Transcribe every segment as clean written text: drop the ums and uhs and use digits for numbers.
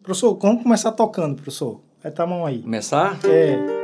Professor, vamos começar tocando, professor. Tá a mão aí. Começar? É.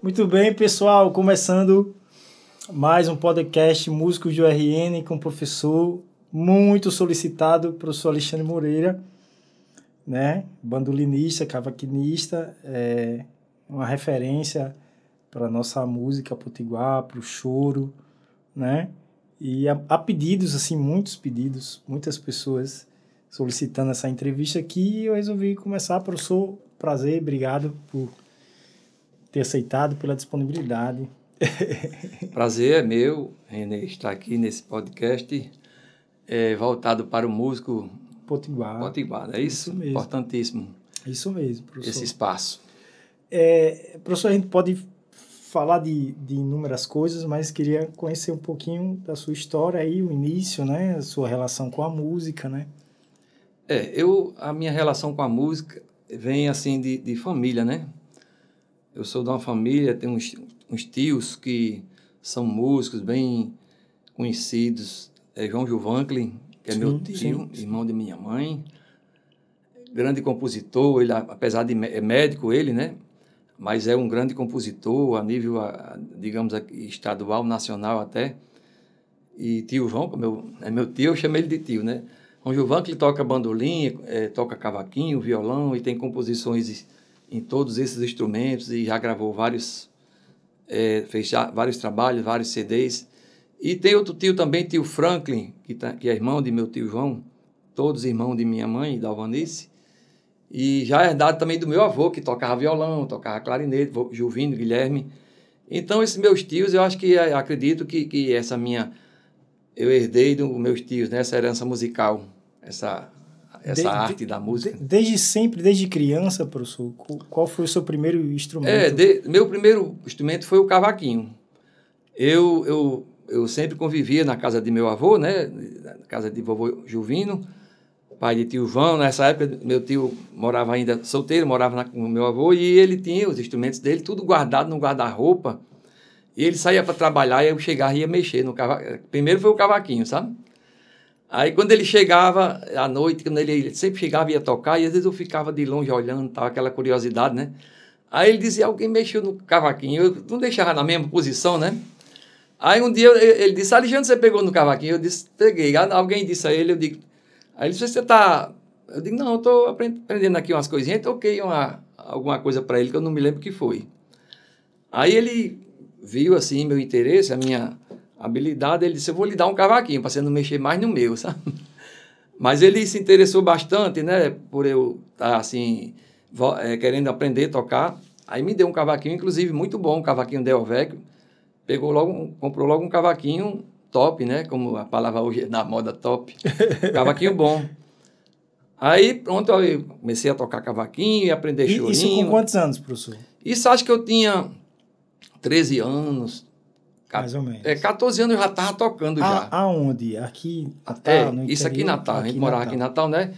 Muito bem, pessoal, começando mais um podcast Músicos do RN com o professor muito solicitado, professor Alexandre Moreira, né? Bandolinista, cavaquinista, uma referência para a nossa música potiguar, para o choro, né? E há pedidos, assim, muitos pedidos, muitas pessoas solicitando essa entrevista aqui e eu resolvi começar, professor, prazer, obrigado por ter aceitado, pela disponibilidade. Prazer é meu, René, estar aqui nesse podcast voltado para o músico potiguar. É isso mesmo. Importantíssimo. Isso mesmo, professor. Esse espaço. Professor, a gente pode falar de inúmeras coisas, mas queria conhecer um pouquinho da sua história aí, o início, né? A sua relação com a música, né? A minha relação com a música vem assim de família, né? Eu sou de uma família, tenho uns tios que são músicos bem conhecidos. João Gilvancli, que é meu tio, irmão de minha mãe. Grande compositor, ele, apesar de médico, ele, né? Mas é um grande compositor a nível, digamos, estadual, nacional até. E tio João, como é meu tio, eu chamo ele de tio, né? João Gilvancli toca bandolim, toca cavaquinho, violão e tem composições em todos esses instrumentos e já gravou fez vários trabalhos, vários CDs. E tem outro tio também, tio Franklin, que é irmão de meu tio João, todos irmãos de minha mãe, da Alvanice. E já é herdado também do meu avô, que tocava violão, tocava clarinete, Juvino, Guilherme. Então, esses meus tios, eu acho que acredito que essa minha... Eu herdei dos meus tios, né, essa herança musical, essa arte da música. Desde sempre, desde criança, professor, qual foi o seu primeiro instrumento? Meu primeiro instrumento foi o cavaquinho. Eu sempre convivia na casa de meu avô, né? Na casa de vovô Juvino, pai de tio João. Nessa época, meu tio morava ainda solteiro, morava com o meu avô, e ele tinha os instrumentos dele, tudo guardado no guarda-roupa. E ele saía para trabalhar e eu chegava e ia mexer no cavaquinho. Primeiro foi o cavaquinho, sabe? Aí, quando ele chegava à noite, quando ele sempre chegava e ia tocar, e às vezes eu ficava de longe olhando, tava aquela curiosidade, né? Aí ele dizia, alguém mexeu no cavaquinho. Eu não deixava na mesma posição, né? Aí um dia ele disse, Alexandre, você pegou no cavaquinho? Eu disse, peguei. Alguém disse a ele, eu digo... Aí ele disse, você tá... Eu digo, não, eu tô aprendendo aqui umas coisinhas. Toquei alguma coisa para ele que eu não me lembro o que foi. Aí ele viu, assim, meu interesse, a minha habilidade, ele disse, eu vou lhe dar um cavaquinho para você não mexer mais no meu, sabe? Mas ele se interessou bastante, né, por eu estar, assim, querendo aprender a tocar. Aí me deu um cavaquinho, inclusive, muito bom, um cavaquinho Del Vecchio. Comprou logo um cavaquinho top, né, como a palavra hoje é na moda top. Cavaquinho bom. Aí, pronto, eu comecei a tocar cavaquinho e aprender chorinho. Isso com quantos anos, professor? Isso acho que eu tinha 13 anos. Mais ou menos. 14 anos eu já estava tocando já. Aonde? Aqui, Natal, no isso aqui em interior? Natal. A gente morava aqui em Natal, né?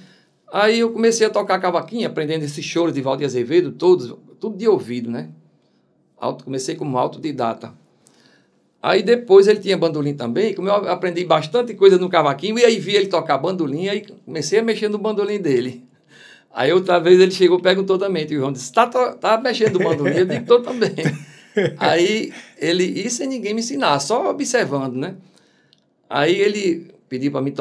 Aí eu comecei a tocar cavaquinho, aprendendo esses choros de Valdir Azevedo, tudo de ouvido, né? Comecei como autodidata. Aí depois ele tinha bandolim também, como eu aprendi bastante coisa no cavaquinho, e aí vi ele tocar bandolim, aí comecei a mexer no bandolim dele. Aí outra vez ele chegou e perguntou também, o João disse, tá mexendo no bandolim? Eu digo, tô também. Aí e sem ninguém me ensinar, só observando, né? Aí ele pediu para mim,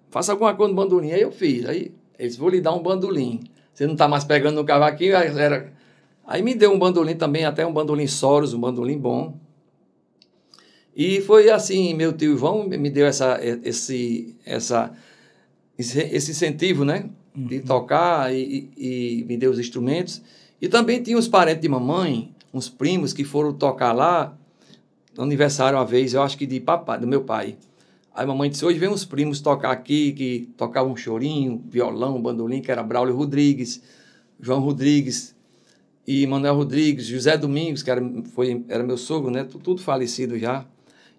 faça alguma coisa no bandolim, aí eu fiz. Aí ele disse, vou lhe dar um bandolim. Você não tá mais pegando no cavaquinho? Aí me deu um bandolim também, até um bandolim Soros, um bandolim bom. E foi assim, meu tio João me deu esse incentivo, né? De tocar e me deu os instrumentos. E também tinha os parentes de mamãe, uns primos que foram tocar lá no aniversário uma vez, eu acho que de papai, do meu pai. Aí a mamãe disse, hoje vem uns primos tocar aqui, que tocavam um chorinho, violão, bandolim, que era Braulio Rodrigues, João Rodrigues e Manuel Rodrigues, José Domingos, que era meu sogro, né? Tudo falecido já.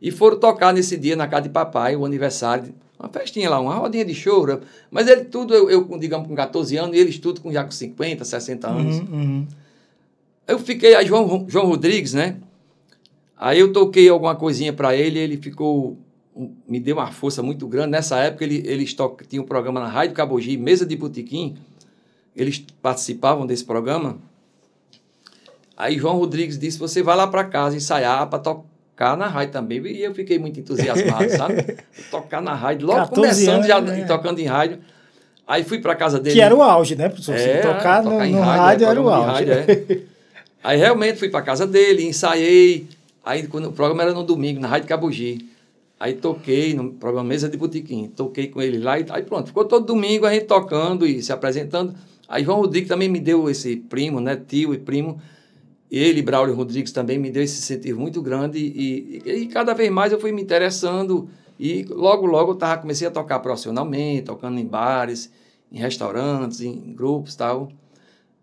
E foram tocar nesse dia na casa de papai, o aniversário, uma festinha lá, uma rodinha de choro. Mas ele tudo, eu digamos, com 14 anos, e eles tudo já com 50, 60 anos. Eu fiquei, aí João Rodrigues, né? Aí eu toquei alguma coisinha para ele, ele me deu uma força muito grande. Nessa época, eles tinham um programa na Rádio Cabogi, Mesa de Botequim, eles participavam desse programa. Aí João Rodrigues disse, você vai lá para casa ensaiar para tocar na rádio também. E eu fiquei muito entusiasmado, sabe? Tocar na rádio, logo começando já tocando em rádio. Aí fui para casa dele. Que era o auge, né, professor? Tocar no rádio era o auge. Aí realmente fui para casa dele, ensaiei. Aí quando o programa era no domingo, na Rádio Cabogi. Aí toquei no programa Mesa de Botequim. Toquei com ele lá e aí pronto. Ficou todo domingo a gente tocando e se apresentando. Aí João Rodrigues também me deu esse primo, né? Tio e primo. Ele, Braulio Rodrigues, também me deu esse incentivo muito grande. E cada vez mais eu fui me interessando. E logo eu comecei a tocar profissionalmente, tocando em bares, em restaurantes, em grupos e tal.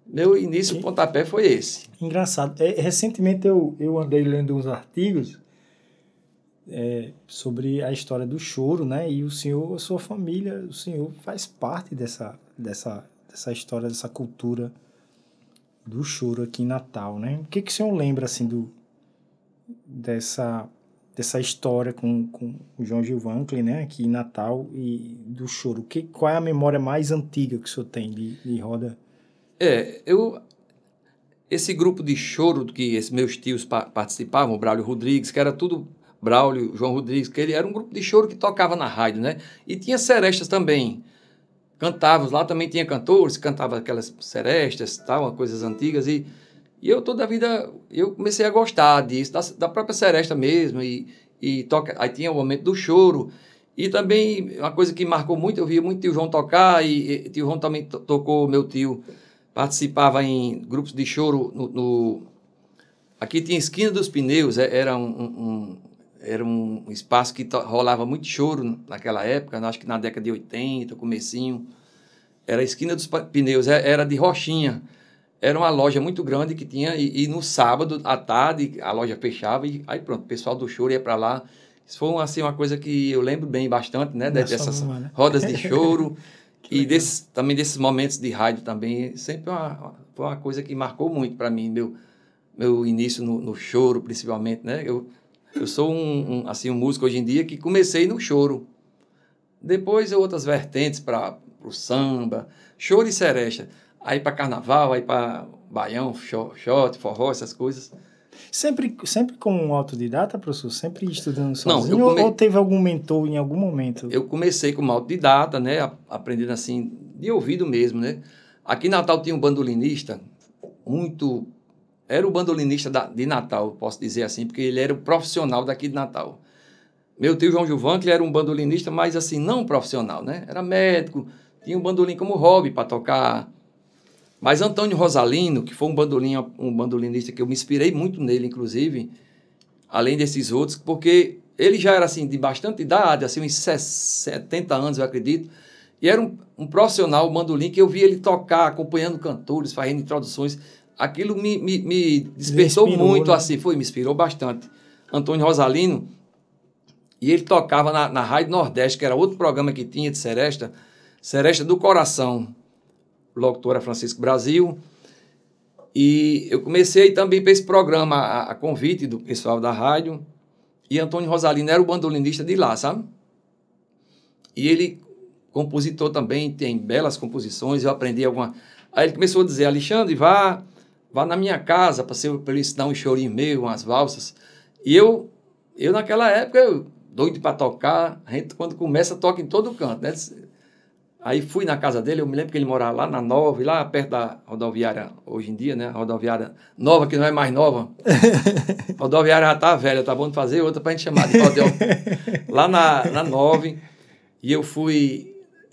Meu início, o pontapé foi esse. Engraçado. Recentemente eu andei lendo uns artigos sobre a história do choro, né? E o senhor, a sua família, o senhor faz parte dessa história, dessa cultura do choro aqui em Natal, né? O que o senhor lembra, assim, dessa história com o João Gilvancli, né? Aqui em Natal e do choro. Qual é a memória mais antiga que o senhor tem de roda? Esse grupo de choro que esses meus tios participavam, o Braulio Rodrigues, que era tudo Braulio, João Rodrigues, que ele era um grupo de choro que tocava na rádio, né? E tinha serestas também. Cantávamos lá, também tinha cantores, cantava aquelas serestas, tal, coisas antigas. E eu toda a vida, eu comecei a gostar disso, da própria seresta mesmo. Aí tinha o momento do choro. E também, uma coisa que marcou muito, eu via muito tio João tocar, e tio João também tocou, meu tio participava em grupos de choro. Aqui tinha Esquina dos Pneus, era um espaço que rolava muito choro naquela época, acho que na década de 80, comecinho. Era a Esquina dos Pneus, era de Rochinha. Era uma loja muito grande que tinha, e no sábado, à tarde, a loja fechava, e aí pronto, o pessoal do choro ia para lá. Isso foi assim, uma coisa que eu lembro bem bastante, né? Dessas rodas de choro e também desses momentos de rádio também. Sempre foi uma coisa que marcou muito para mim, meu início no choro, principalmente, né? Eu sou um músico hoje em dia que comecei no choro. Depois outras vertentes para o samba, choro e seresta. Aí para carnaval, aí para baião, shot, forró, essas coisas. Sempre como um autodidata, professor? Sempre estudando sozinho? Ou teve algum mentor em algum momento? Eu comecei como autodidata, né? Aprendendo assim, de ouvido mesmo, né? Aqui em Natal tinha um bandolinista era o bandolinista de Natal, posso dizer assim, porque ele era o profissional daqui de Natal. Meu tio João Gilvancli era um bandolinista, mas assim, não profissional, né? Era médico, tinha um bandolim como hobby para tocar. Mas Antônio Rosalino, que foi um bandolinista que eu me inspirei muito nele, inclusive, além desses outros, porque ele já era assim, de bastante idade, assim, uns 70 anos, eu acredito, E era um profissional, o bandolim, que eu via ele tocar, acompanhando cantores, fazendo introduções. Aquilo me despertou inspirou, muito, né? assim, me inspirou bastante. Antônio Rosalino, e ele tocava na Rádio Nordeste, que era outro programa que tinha de Seresta, Seresta do Coração, locutora Francisco Brasil. E eu comecei também para esse programa, a convite do pessoal da rádio, e Antônio Rosalino era o bandolinista de lá, sabe? E ele, compositor também, tem belas composições, eu aprendi alguma... Aí ele começou a dizer, Alexandre, vá na minha casa para eu ensinar um chorinho meu, umas valsas. E eu naquela época, doido para tocar, a gente quando começa toca em todo canto, né? Aí fui na casa dele, eu me lembro que ele morava lá na Nova, lá perto da rodoviária hoje em dia, né? Rodoviária nova, que não é mais nova. Rodoviária já tá velha, tá bom de fazer outra para a gente chamar de rodoviária. Lá na Nova, e eu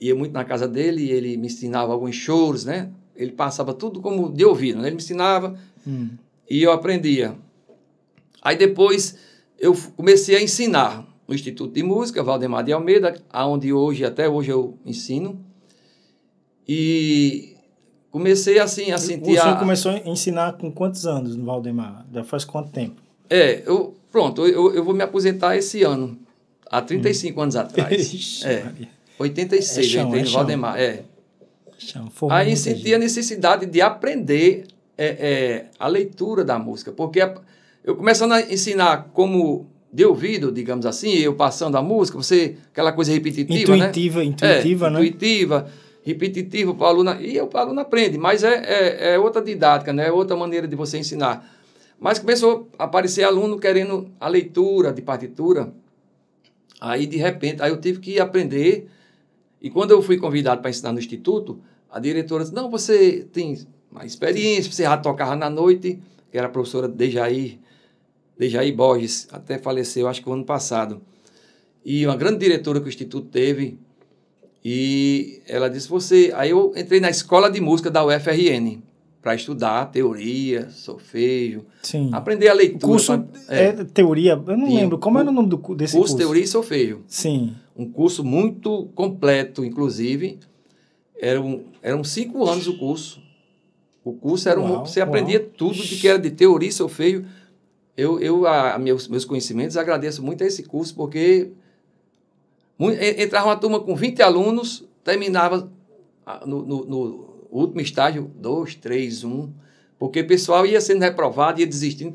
ia muito na casa dele, e ele me ensinava alguns choros, né? Ele passava tudo como de ouvido, né? Ele me ensinava e eu aprendia. Aí depois eu comecei a ensinar no Instituto de Música, Valdemar de Almeida, onde até hoje eu ensino. E comecei assim a sentir... O senhor começou a ensinar com quantos anos no Valdemar? Já faz quanto tempo? Eu vou me aposentar esse ano, há 35 anos atrás. Ixi, 86, eu entrei no Valdemar. Aí senti gente. a necessidade de aprender a leitura da música, porque eu começando a ensinar como de ouvido, digamos assim, eu passando a música, aquela coisa repetitiva, intuitiva, né? né? Intuitiva, repetitiva para o aluno, e o aluno aprende, mas é outra didática, né? É outra maneira de você ensinar. Mas começou a aparecer aluno querendo a leitura de partitura, aí de repente, eu tive que aprender, e quando eu fui convidado para ensinar no Instituto, a diretora disse, não, você tem uma experiência, você já tocava na noite, que era a professora Dejair Borges, até faleceu, acho que o ano passado. E uma grande diretora que o Instituto teve, e ela disse, Aí eu entrei na escola de música da UFRN, para estudar teoria, solfejo, Sim. Aprender a leitura. O curso teoria, eu não lembro, como era o nome desse curso? Teoria e solfejo. Sim. Um curso muito completo, inclusive. Eram 5 anos o curso. O curso era você aprendia tudo de que era de teoria e solfejo. Meus conhecimentos, agradeço muito a esse curso, porque entrava uma turma com 20 alunos, terminava no último estágio, 2, 3, 1, porque o pessoal ia sendo reprovado, ia desistindo.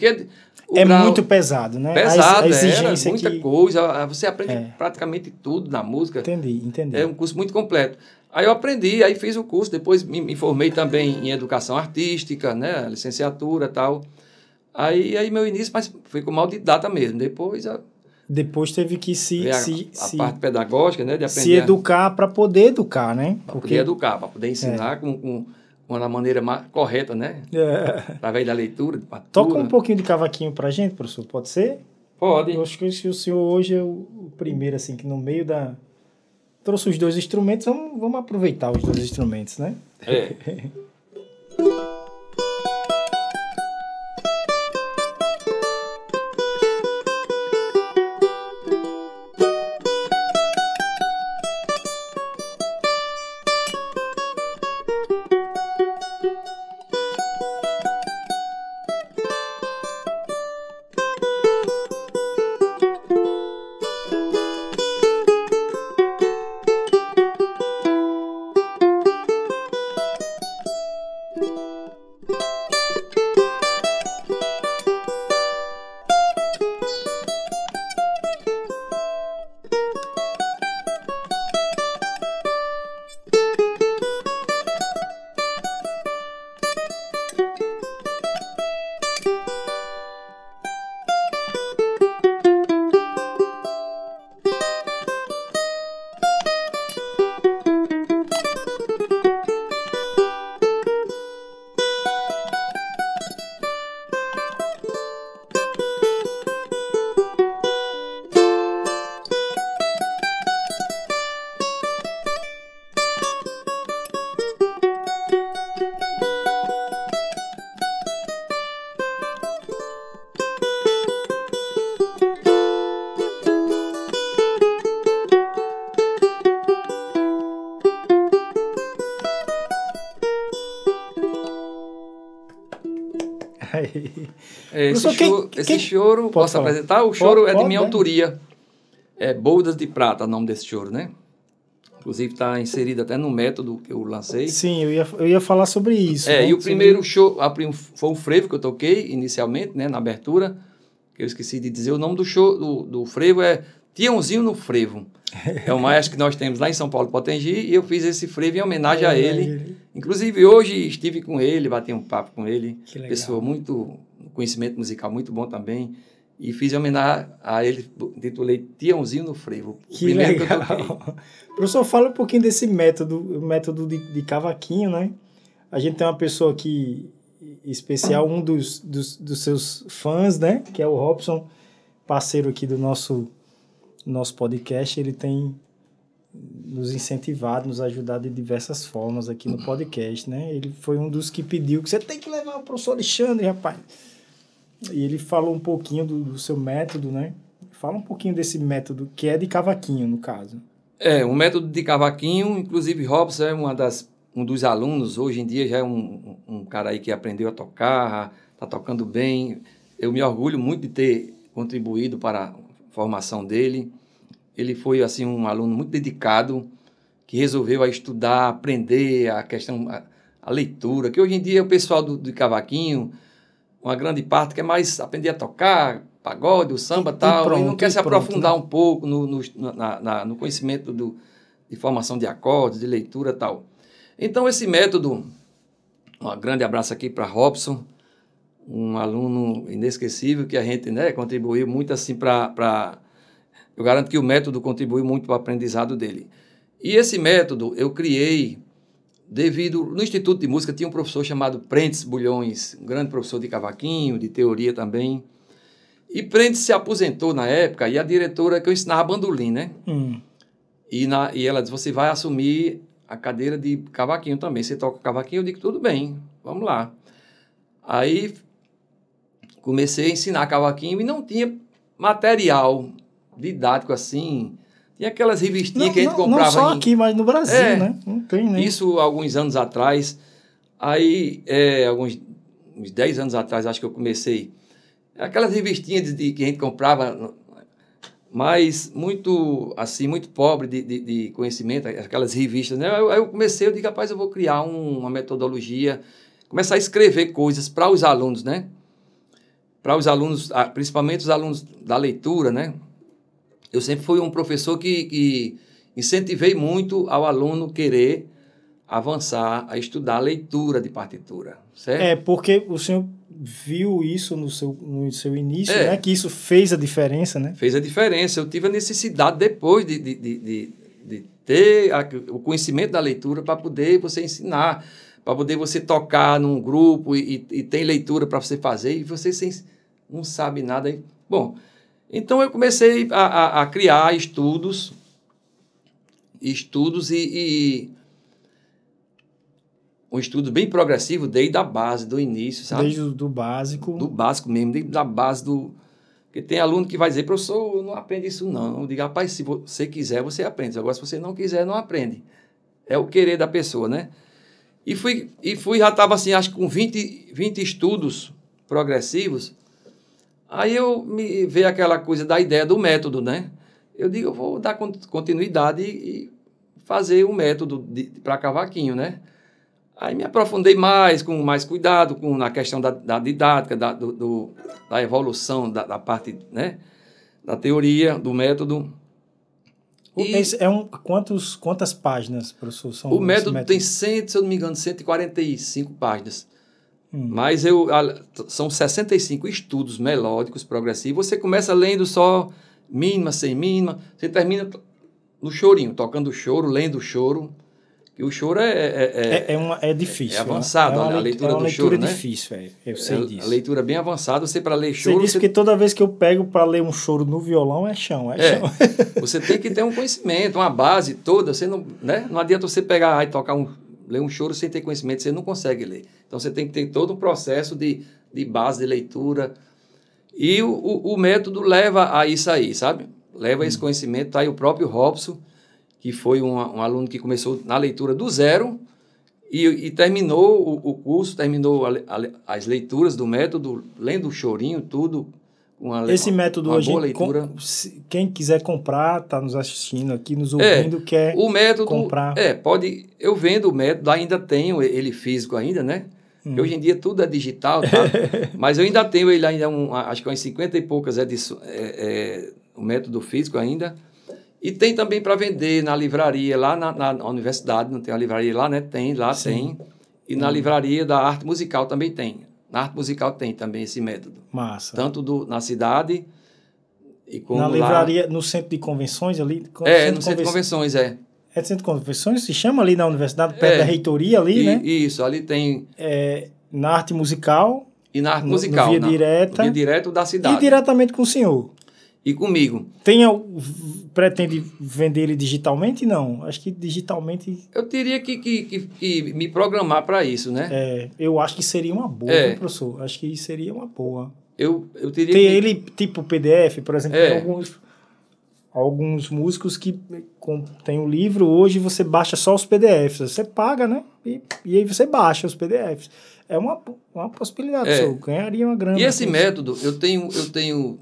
Muito pesado, né? Pesado, era muita coisa, você aprende praticamente tudo na música. Entendi. É um curso muito completo. Aí eu aprendi, aí fiz o curso, depois me formei também em educação artística, né, licenciatura e tal. Aí meu início, mas foi como autodidata mesmo. Depois teve que a parte pedagógica, né, de aprender. Se educar para poder educar, né? Para poder educar, para poder ensinar com uma maneira mais correta, né? Através da leitura, de partitura. Toca um pouquinho de cavaquinho pra gente, professor, pode ser? Pode. Eu acho que o senhor hoje é o primeiro, assim, que no meio trouxe os 2 instrumentos, vamos aproveitar os 2 instrumentos, né? Esse choro, posso apresentar? O choro é de minha autoria. É Boldas de Prata, o nome desse choro, né? Inclusive está inserido até no método que eu lancei. Sim, eu ia falar sobre isso. E o primeiro show foi um frevo que eu toquei inicialmente, né, na abertura, que eu esqueci de dizer. O nome do show do frevo é Tiãozinho no Frevo. É um maestro que nós temos lá em São Paulo, Potengi, e eu fiz esse frevo em homenagem a ele. Inclusive, hoje estive com ele, bati um papo com ele. Que legal. Pessoa muito, conhecimento musical muito bom também. E fiz em homenagem a ele, titulei Tiãozinho no Frevo. Que legal. Que eu toquei. Professor, fala um pouquinho desse método de cavaquinho, né? A gente tem uma pessoa aqui especial, um dos seus fãs, né? Que é o Robson, parceiro aqui do nosso podcast. Ele tem nos incentivado, nos ajudado de diversas formas aqui no podcast, né? Ele foi um dos que pediu que você tem que levar o professor Alexandre, rapaz. E ele falou um pouquinho do seu método, né? Fala um pouquinho desse método, que é de cavaquinho, no caso. Um método de cavaquinho, inclusive Robson é um dos alunos, hoje em dia já é um cara aí que aprendeu a tocar, está tocando bem. Eu me orgulho muito de ter contribuído para a formação dele. Ele foi assim, um aluno muito dedicado, que resolveu estudar, aprender a questão, a leitura, que hoje em dia o pessoal do cavaquinho, uma grande parte quer mais aprender a tocar, pagode, o samba e tal, e não quer se aprofundar, né, um pouco no conhecimento de formação de acordes, de leitura e tal. Então, esse método, um grande abraço aqui para Robson, um aluno inesquecível que a gente, né, contribuiu muito assim eu garanto que o método contribuiu muito para o aprendizado dele. E esse método eu criei no Instituto de Música tinha um professor chamado Prentes Bulhões, um grande professor de cavaquinho, de teoria também. E Prentes se aposentou na época, e a diretora que eu ensinava bandolim, né? E ela disse, você vai assumir a cadeira de cavaquinho também. Você toca cavaquinho? Eu digo, tudo bem, vamos lá. Aí comecei a ensinar cavaquinho e não tinha material didático assim. Tinha aquelas revistinhas que a gente comprava. Não só aqui, mas no Brasil, né? Não tem, né? Isso alguns anos atrás. Aí, uns 10 anos atrás, acho que eu comecei. Aquelas revistinhas que a gente comprava, mas muito, assim, muito pobre de conhecimento, aquelas revistas, né? Aí eu comecei, eu digo, rapaz, eu vou criar uma metodologia, começar a escrever coisas para os alunos, né? Para os alunos, principalmente os alunos da leitura, né? Eu sempre fui um professor que incentivei muito ao aluno querer avançar a estudar a leitura de partitura, certo? Porque o senhor viu isso no seu início, né? Que isso fez a diferença, né? Fez a diferença. Eu tive a necessidade depois de ter o conhecimento da leitura para poder você ensinar, para poder você tocar num grupo e tem leitura para você fazer e você não sabe nada. Bom, então eu comecei a criar estudos e um estudo bem progressivo desde a base, do início, sabe? Desde do básico. Do básico mesmo, desde a base do... Porque tem aluno que vai dizer, professor, eu não aprendo isso não. Eu digo, rapaz, se você quiser, você aprende. Agora, se você não quiser, não aprende. É o querer da pessoa, né? E já estava assim, acho que com 20 estudos progressivos. Aí me veio aquela coisa da ideia do método, né? Eu digo, eu vou dar continuidade e fazer um método para cavaquinho, né? Aí me aprofundei com mais cuidado na questão da didática, da evolução, da parte, né? Da teoria, do método. Quantas páginas, professor? O método tem, se eu não me engano, 145 páginas. Mas são 65 estudos melódicos progressivos. Você começa lendo só mínima, sem mínima. Você termina no chorinho, tocando o choro, lendo o choro. E o choro é difícil. É avançado, a leitura do choro, né? É difícil, eu sei disso. A leitura bem avançada, você para ler choro... Sei disso porque toda vez que eu pego para ler um choro no violão, é chão. Você tem que ter um conhecimento, uma base toda. Você não, né? Não adianta você pegar e ler um choro sem ter conhecimento, você não consegue ler. Então, você tem que ter todo um processo de base de leitura. E o método leva a isso aí, sabe? Leva a esse conhecimento. Está aí o próprio Robson, que foi um aluno que começou na leitura do zero E terminou o curso, terminou as leituras do método, lendo o chorinho, tudo. Esse método uma hoje, boa leitura. Quem quiser comprar, está nos assistindo aqui, nos ouvindo, quer o método, comprar. Pode. Eu vendo o método, ainda tenho ele físico ainda, né? Porque hoje em dia tudo é digital, tá? Mas eu ainda tenho ele ainda, acho que umas 50 e poucas edições, o método físico ainda. E tem também para vender na livraria, lá na universidade, não tem uma livraria lá, né? Tem, lá tem. E na livraria da arte musical também tem. Na arte musical tem também esse método. Massa. Tanto na cidade e como na lá... livraria, no centro de convenções ali? No centro de convenções, É centro de convenções? Se chama ali na universidade, perto da reitoria ali, né? Isso, ali tem... na arte musical... E na arte musical. No Via Direta. Via Direto da cidade. E diretamente com o senhor. E comigo. Pretende vender ele digitalmente? Não. Acho que digitalmente... Eu teria que me programar para isso, né? Eu acho que seria uma boa, professor? Acho que seria uma boa. Eu teria ter ele tipo PDF, por exemplo, tem alguns músicos que tem um livro, hoje você baixa só os PDFs. Você paga, né? E aí você baixa os PDFs. É uma possibilidade, professor. Ganharia uma grana. E esse método, eu tenho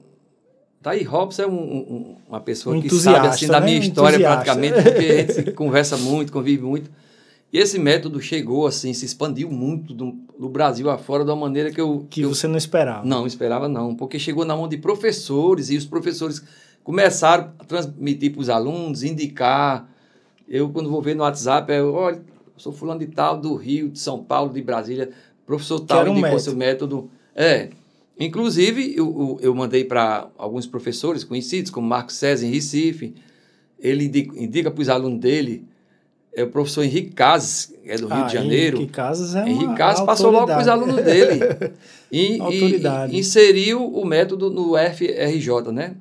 Daí Robson é uma pessoa que sabe assim da minha história praticamente, porque a gente conversa muito, convive muito. E esse método chegou assim, se expandiu muito do Brasil afora de uma maneira que você não esperava. Não esperava não, porque chegou na mão de professores e os professores começaram a transmitir para os alunos, indicar. Eu, quando vou ver no WhatsApp, olha, eu sou fulano de tal, do Rio, de São Paulo, de Brasília, professor tal indicou seu método. Inclusive, eu mandei para alguns professores conhecidos, como Marco César em Recife. Ele indica para os alunos dele, o professor Henrique Casas, que é do Rio de Janeiro. Henrique Casas Henrique Casas passou logo para os alunos dele. E inseriu o método no UFRJ, né?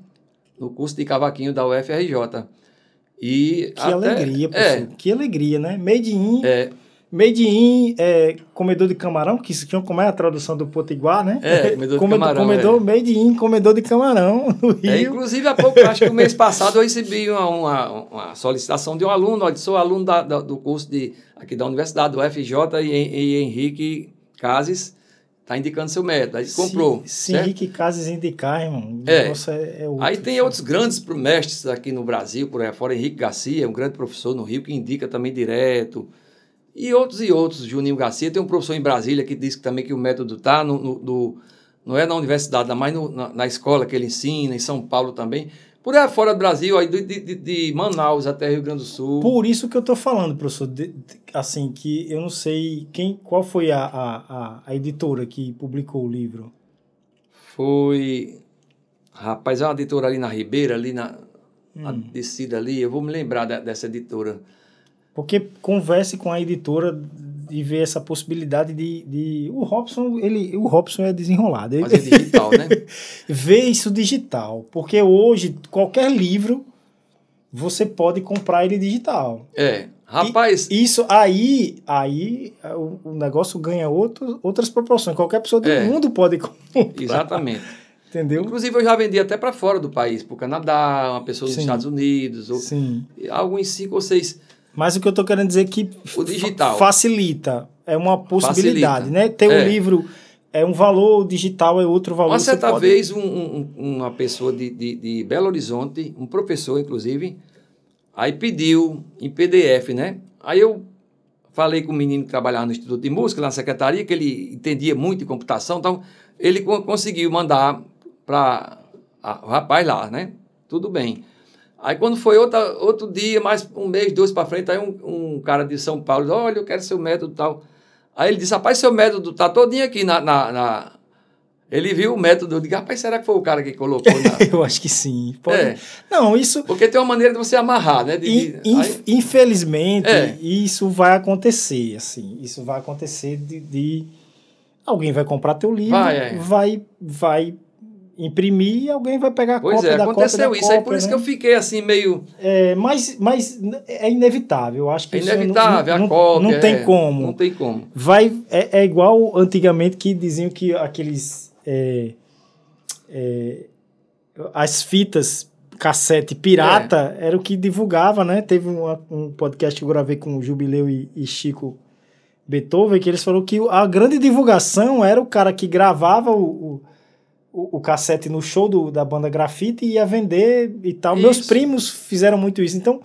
No curso de cavaquinho da UFRJ. Alegria, professor. Que alegria, né? Made in comedor de camarão, como é a tradução do Potiguar, né? Comedor de camarão. Made in comedor de camarão no Rio. Inclusive, há pouco, acho que o mês passado, eu recebi uma solicitação de um aluno. Olha, sou aluno do curso aqui da Universidade, do UFJ, e Henrique Casas está indicando seu método. Aí comprou. Se Henrique Casas indicar, irmão, o negócio é outro. Aí tem outros grandes mestres aqui no Brasil, por aí fora. Henrique Garcia, um grande professor no Rio, que indica também direto. E outros, Juninho Garcia, tem um professor em Brasília que diz também que o método está não é na universidade, mas na escola que ele ensina, em São Paulo também. Por aí fora do Brasil, aí de Manaus até Rio Grande do Sul. Por isso que eu estou falando, professor, assim, que eu não sei qual foi a editora que publicou o livro. Rapaz, é uma editora ali na Ribeira, ali na descida ali, eu vou me lembrar dessa editora. Porque converse com a editora e ver essa possibilidade o Robson é desenrolado. Fazer digital, né? Ver isso digital. Porque hoje, qualquer livro, você pode comprar ele digital. Rapaz... Isso aí o negócio ganha outras proporções. Qualquer pessoa do mundo pode comprar. Exatamente. Entendeu? Inclusive, eu já vendi até para fora do país, para o Canadá, uma pessoa dos Estados Unidos, algo em 5 ou 6... Mas o que eu estou querendo dizer é que o digital facilita, é uma possibilidade, né? Ter um livro é um valor, digital é outro valor. Uma certa vez, uma pessoa de Belo Horizonte, um professor, inclusive, aí pediu em PDF, né? Aí eu falei com o menino que trabalhava no Instituto de Música, lá na secretaria, que ele entendia muito de computação, então ele conseguiu mandar para o rapaz lá, né? Tudo bem. Aí quando foi outro dia, mais um mês, 2 para frente, aí um cara de São Paulo disse, olha, eu quero seu método e tal. Aí ele disse, rapaz, seu método tá todinho aqui Ele viu o método, eu disse, rapaz, será que foi o cara que colocou? Eu acho que sim. Não, isso... Porque tem uma maneira de você amarrar, né? Infelizmente, isso vai acontecer, assim. Isso vai acontecer alguém vai comprar teu livro, vai imprimir e alguém vai pegar a cópia da cópia. Aconteceu isso. Aí por isso que eu fiquei assim meio... Mas é inevitável. Eu acho que é inevitável, a cópia. Não tem como. Não tem como. É igual antigamente que diziam que aqueles... as fitas cassete pirata era o que divulgava, né? Teve um podcast que eu gravei com o Jubileu e Chico Beethoven, que eles falaram que a grande divulgação era o cara que gravava o cassete no show da banda Grafite e ia vender e tal. Isso. Meus primos fizeram muito isso. Então,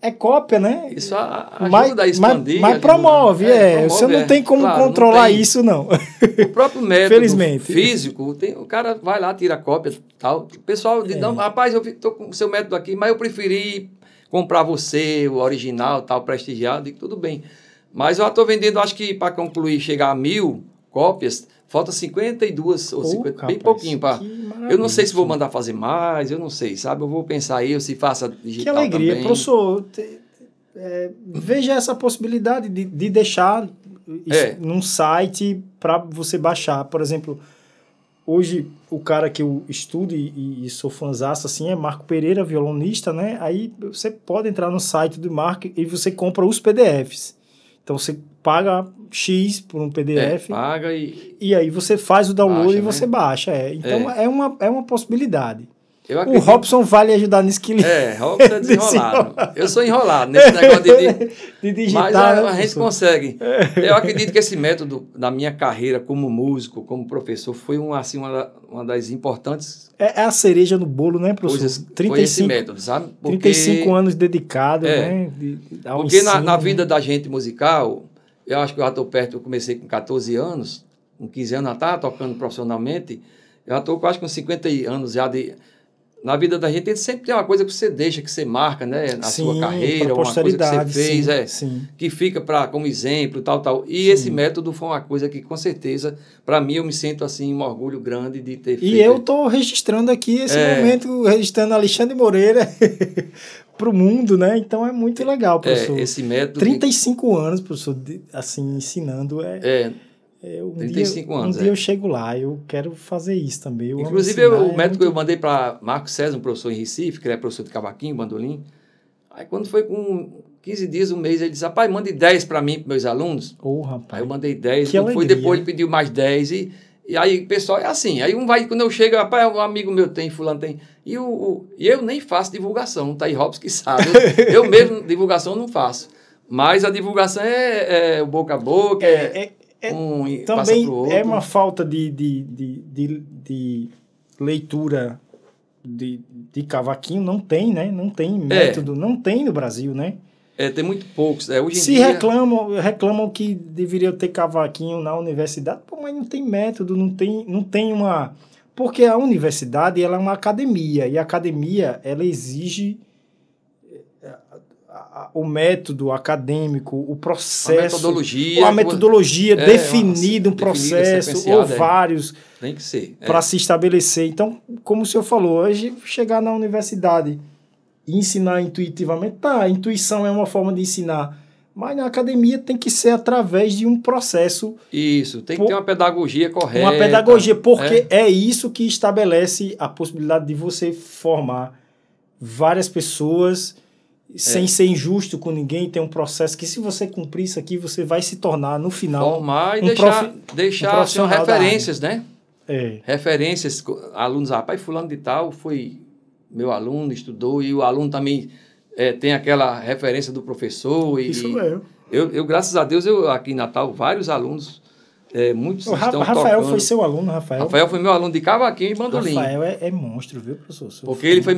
é cópia, né? Isso ajuda a expandir. Mas promove, Você não tem como controlar isso, não. O próprio método físico, o cara vai lá, tira a cópia tal. O pessoal diz, não, rapaz, eu estou com o seu método aqui, mas eu preferi comprar você, o original, tal, prestigiado, e tudo bem. Mas eu estou vendendo, acho que para concluir, chegar a 1000 cópias, falta 52 ou 50, bem pouquinho. Eu não sei se vou mandar fazer mais, eu não sei, sabe? Eu vou pensar aí, se faça digital também. Que alegria, também. Professor. Veja essa possibilidade de deixar num site para você baixar. Por exemplo, hoje o cara que eu estudo e sou fãzaço assim é Marco Pereira, violonista, né? Aí você pode entrar no site do Marco e você compra os PDFs. Então você paga X por um PDF. Paga e aí você faz o download baixa, e você baixa. Então é uma possibilidade. O Robson vai lhe ajudar nisso que ele... Robson é desenrolado. Eu sou enrolado nesse negócio de digitar. Mas a gente consegue. Eu acredito que esse método, na minha carreira como músico, como professor, foi uma das importantes... É a cereja no bolo, né, professor? Foi esse método, sabe? 35 anos dedicado, né? Porque na vida da gente musical, eu acho que eu já estou perto, eu comecei com 14 anos, com 15 anos já estava tocando profissionalmente, eu já estou quase com 50 anos já de... Na vida da gente sempre tem uma coisa que você deixa, que você marca, né? Na sua carreira, uma coisa que você fez, que fica como exemplo, tal. E esse método foi uma coisa que, com certeza, para mim, eu me sinto assim, um orgulho grande de ter feito. E eu estou registrando aqui esse momento, registrando Alexandre Moreira para o mundo, né? Então é muito legal, professor. Esse método... 35 anos, professor, assim, ensinando. 35 anos. Um dia eu chego lá, eu quero fazer isso também. Inclusive, o método que eu mandei para Marco César, um professor em Recife, que ele é professor de cavaquinho, bandolim. Aí, quando foi com 15 dias, um mês, ele disse, rapaz, mande 10 para mim, para meus alunos. Rapaz. Aí eu mandei 10, foi depois ele pediu mais 10, e aí o pessoal é assim. Aí quando eu chego, rapaz, um amigo meu tem, fulano tem. E eu nem faço divulgação, tá aí Robson que sabe. Eu mesmo, divulgação, não faço. Mas a divulgação é o boca a boca, também é uma falta de leitura de cavaquinho, não tem, né? Não tem método, não tem no Brasil, né? Tem muito poucos. Hoje em dia... reclamam que deveria ter cavaquinho na universidade, mas não tem método, não tem uma... Porque a universidade ela é uma academia, e a academia ela exige... o método acadêmico, o processo... A metodologia definida, um processo, ou vários... Tem que ser. Para se estabelecer. Então, como o senhor falou, hoje chegar na universidade e ensinar intuitivamente, a intuição é uma forma de ensinar, mas na academia tem que ser através de um processo... Isso, tem que ter uma pedagogia correta. Uma pedagogia, porque é isso que estabelece a possibilidade de você formar várias pessoas... sem ser injusto com ninguém, tem um processo que se você cumprir isso aqui, você vai se tornar, no final... Formar e deixar referências, né? Referências, alunos, rapaz, fulano de tal foi meu aluno, estudou, e o aluno também tem aquela referência do professor. Isso mesmo. Eu, graças a Deus, aqui em Natal, vários alunos, muitos estão tocando. Rafael foi seu aluno, Rafael? Rafael foi meu aluno de cavaquinho e bandolim. Rafael é monstro, viu, professor? Porque ele foi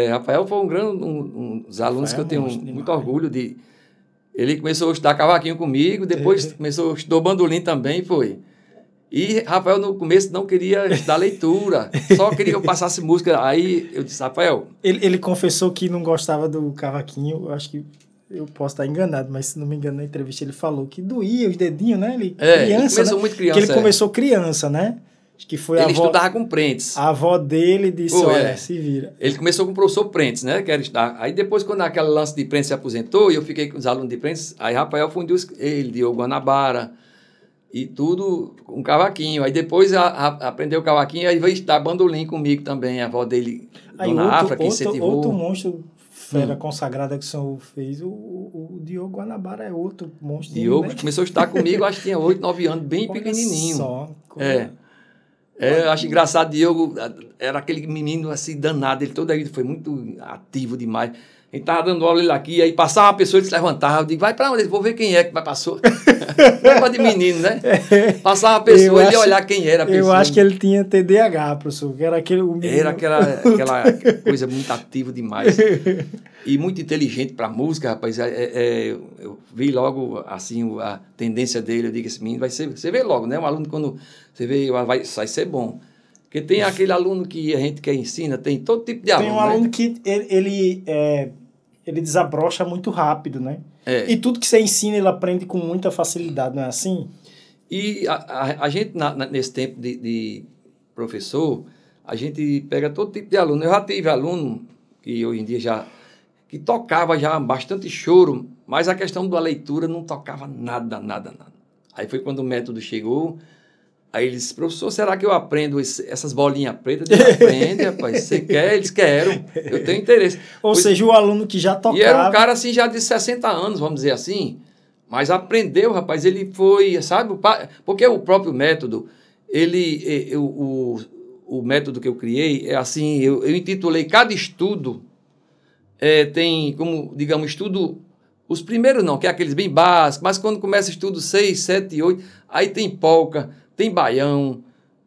Rafael foi um dos alunos que eu tenho muito orgulho de... Ele começou a estudar cavaquinho comigo, depois começou a estudar bandolim também, foi. E Rafael, no começo, não queria estudar leitura, só queria que eu passasse música. Aí eu disse, Rafael... Ele confessou que não gostava do cavaquinho, eu acho que eu posso estar enganado, mas se não me engano, na entrevista ele falou que doía os dedinhos, né? Ele começou muito criança. Que ele começou criança, né? Acho que foi ele estudava com Prentes. A avó dele disse, olha, se vira. Ele começou com o professor Prentes, né? Que era estudar. Aí depois, quando aquele lance de Prentes se aposentou, e eu fiquei com os alunos de Prentes, aí Rafael fundiu ele, Diogo Guanabara, e tudo com cavaquinho. Aí depois aprendeu o cavaquinho, aí veio estudar bandolim comigo também, a avó dele, Dona Afra, que incentivou. Outro monstro fera consagrada que o senhor fez, o Diogo Guanabara é outro monstro. Diogo, né? Começou a estudar comigo, acho que tinha 8, 9 anos, bem pequenininho. Eu acho engraçado, Diogo era aquele menino assim danado, ele toda a vida foi muito ativo demais. A gente tava dando aula aqui, aí passava uma pessoa, ele se levantava, eu digo, vai para onde? Vou ver quem é que vai passou. Não é de menino, né? Passava uma pessoa, ele ia olhar quem era a pessoa. Eu acho que ele tinha TDAH, professor, que era aquele... Era aquela coisa muito ativa demais. E muito inteligente para música, rapaz. Eu vi logo, assim, a tendência dele, eu digo, esse menino vai ser... Você vê logo, né? Um aluno, quando você vê, vai ser bom. Porque tem aquele aluno que a gente quer ensina, tem todo tipo de aluno. Tem um aluno que ele desabrocha muito rápido, né? E tudo que você ensina, ele aprende com muita facilidade, não é assim? E a gente, nesse tempo de professor, a gente pega todo tipo de aluno. Eu já tive aluno que hoje em dia que tocava já bastante choro, mas a questão da leitura não tocava nada. Aí foi quando o método chegou. Aí ele disse, professor, será que eu aprendo essas bolinhas pretas? Eu disse, aprende, rapaz. Você quer? Eles querem. Eu tenho interesse. Ou seja, o aluno que já tocava... E era um cara, assim, já de 60 anos, vamos dizer assim. Mas aprendeu, rapaz. Ele foi, sabe? Porque o próprio método, o método que eu criei, é assim, eu intitulei cada estudo, tem como, digamos, estudo... Os primeiros não, que é aqueles bem básicos. Mas quando começa estudo 6, 7, 8, aí tem polca... Tem baião,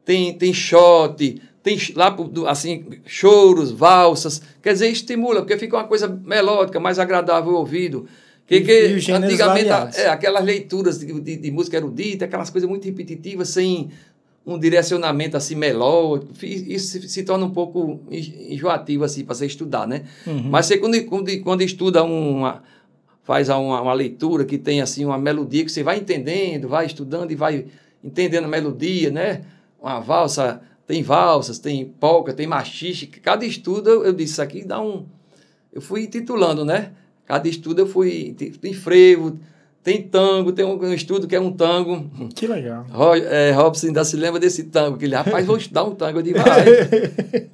tem shot, tem lá, assim, choros, valsas. Quer dizer, estimula, porque fica uma coisa melódica, mais agradável ao ouvido. E os Antigamente, aquelas leituras de música erudita, aquelas coisas muito repetitivas, sem um direcionamento assim melódico, isso se torna um pouco enjoativo assim, para você estudar, né? Uhum. Mas você, quando estuda faz uma leitura que tem assim, uma melodia que você vai entendendo, vai estudando e vai... entendendo a melodia, né? Uma valsa, tem valsas, tem polca, tem machixe. Cada estudo, eu disse, isso aqui dá um... Eu fui titulando, né? Cada estudo eu fui... Tem frevo, tem tango, tem um estudo que é um tango. Que legal. Robson ainda se lembra desse tango, que ele, rapaz, vou estudar um tango. Eu digo, vai.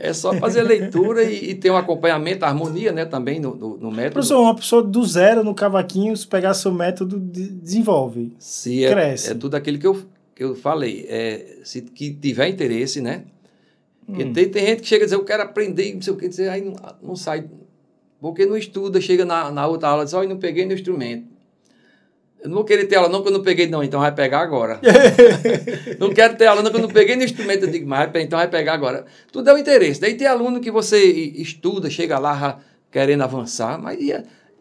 É só fazer leitura e ter um acompanhamento, a harmonia, né? Também no método. Professor, uma pessoa do zero no cavaquinho, se pegar seu método, desenvolve. Se cresce. É tudo aquilo que eu falei, se que tiver interesse, né? Porque tem gente que chega a dizer, eu quero aprender, não sei o que, dizer, aí não sai. Porque não estuda, chega na outra aula e diz, não peguei no instrumento. Eu não vou querer ter aula não, que eu não peguei não, então vai pegar agora. Não quero ter aula não, que eu não peguei no instrumento, eu digo, mas então vai pegar agora. Tudo é o interesse. Daí tem aluno que você estuda, chega lá querendo avançar, mas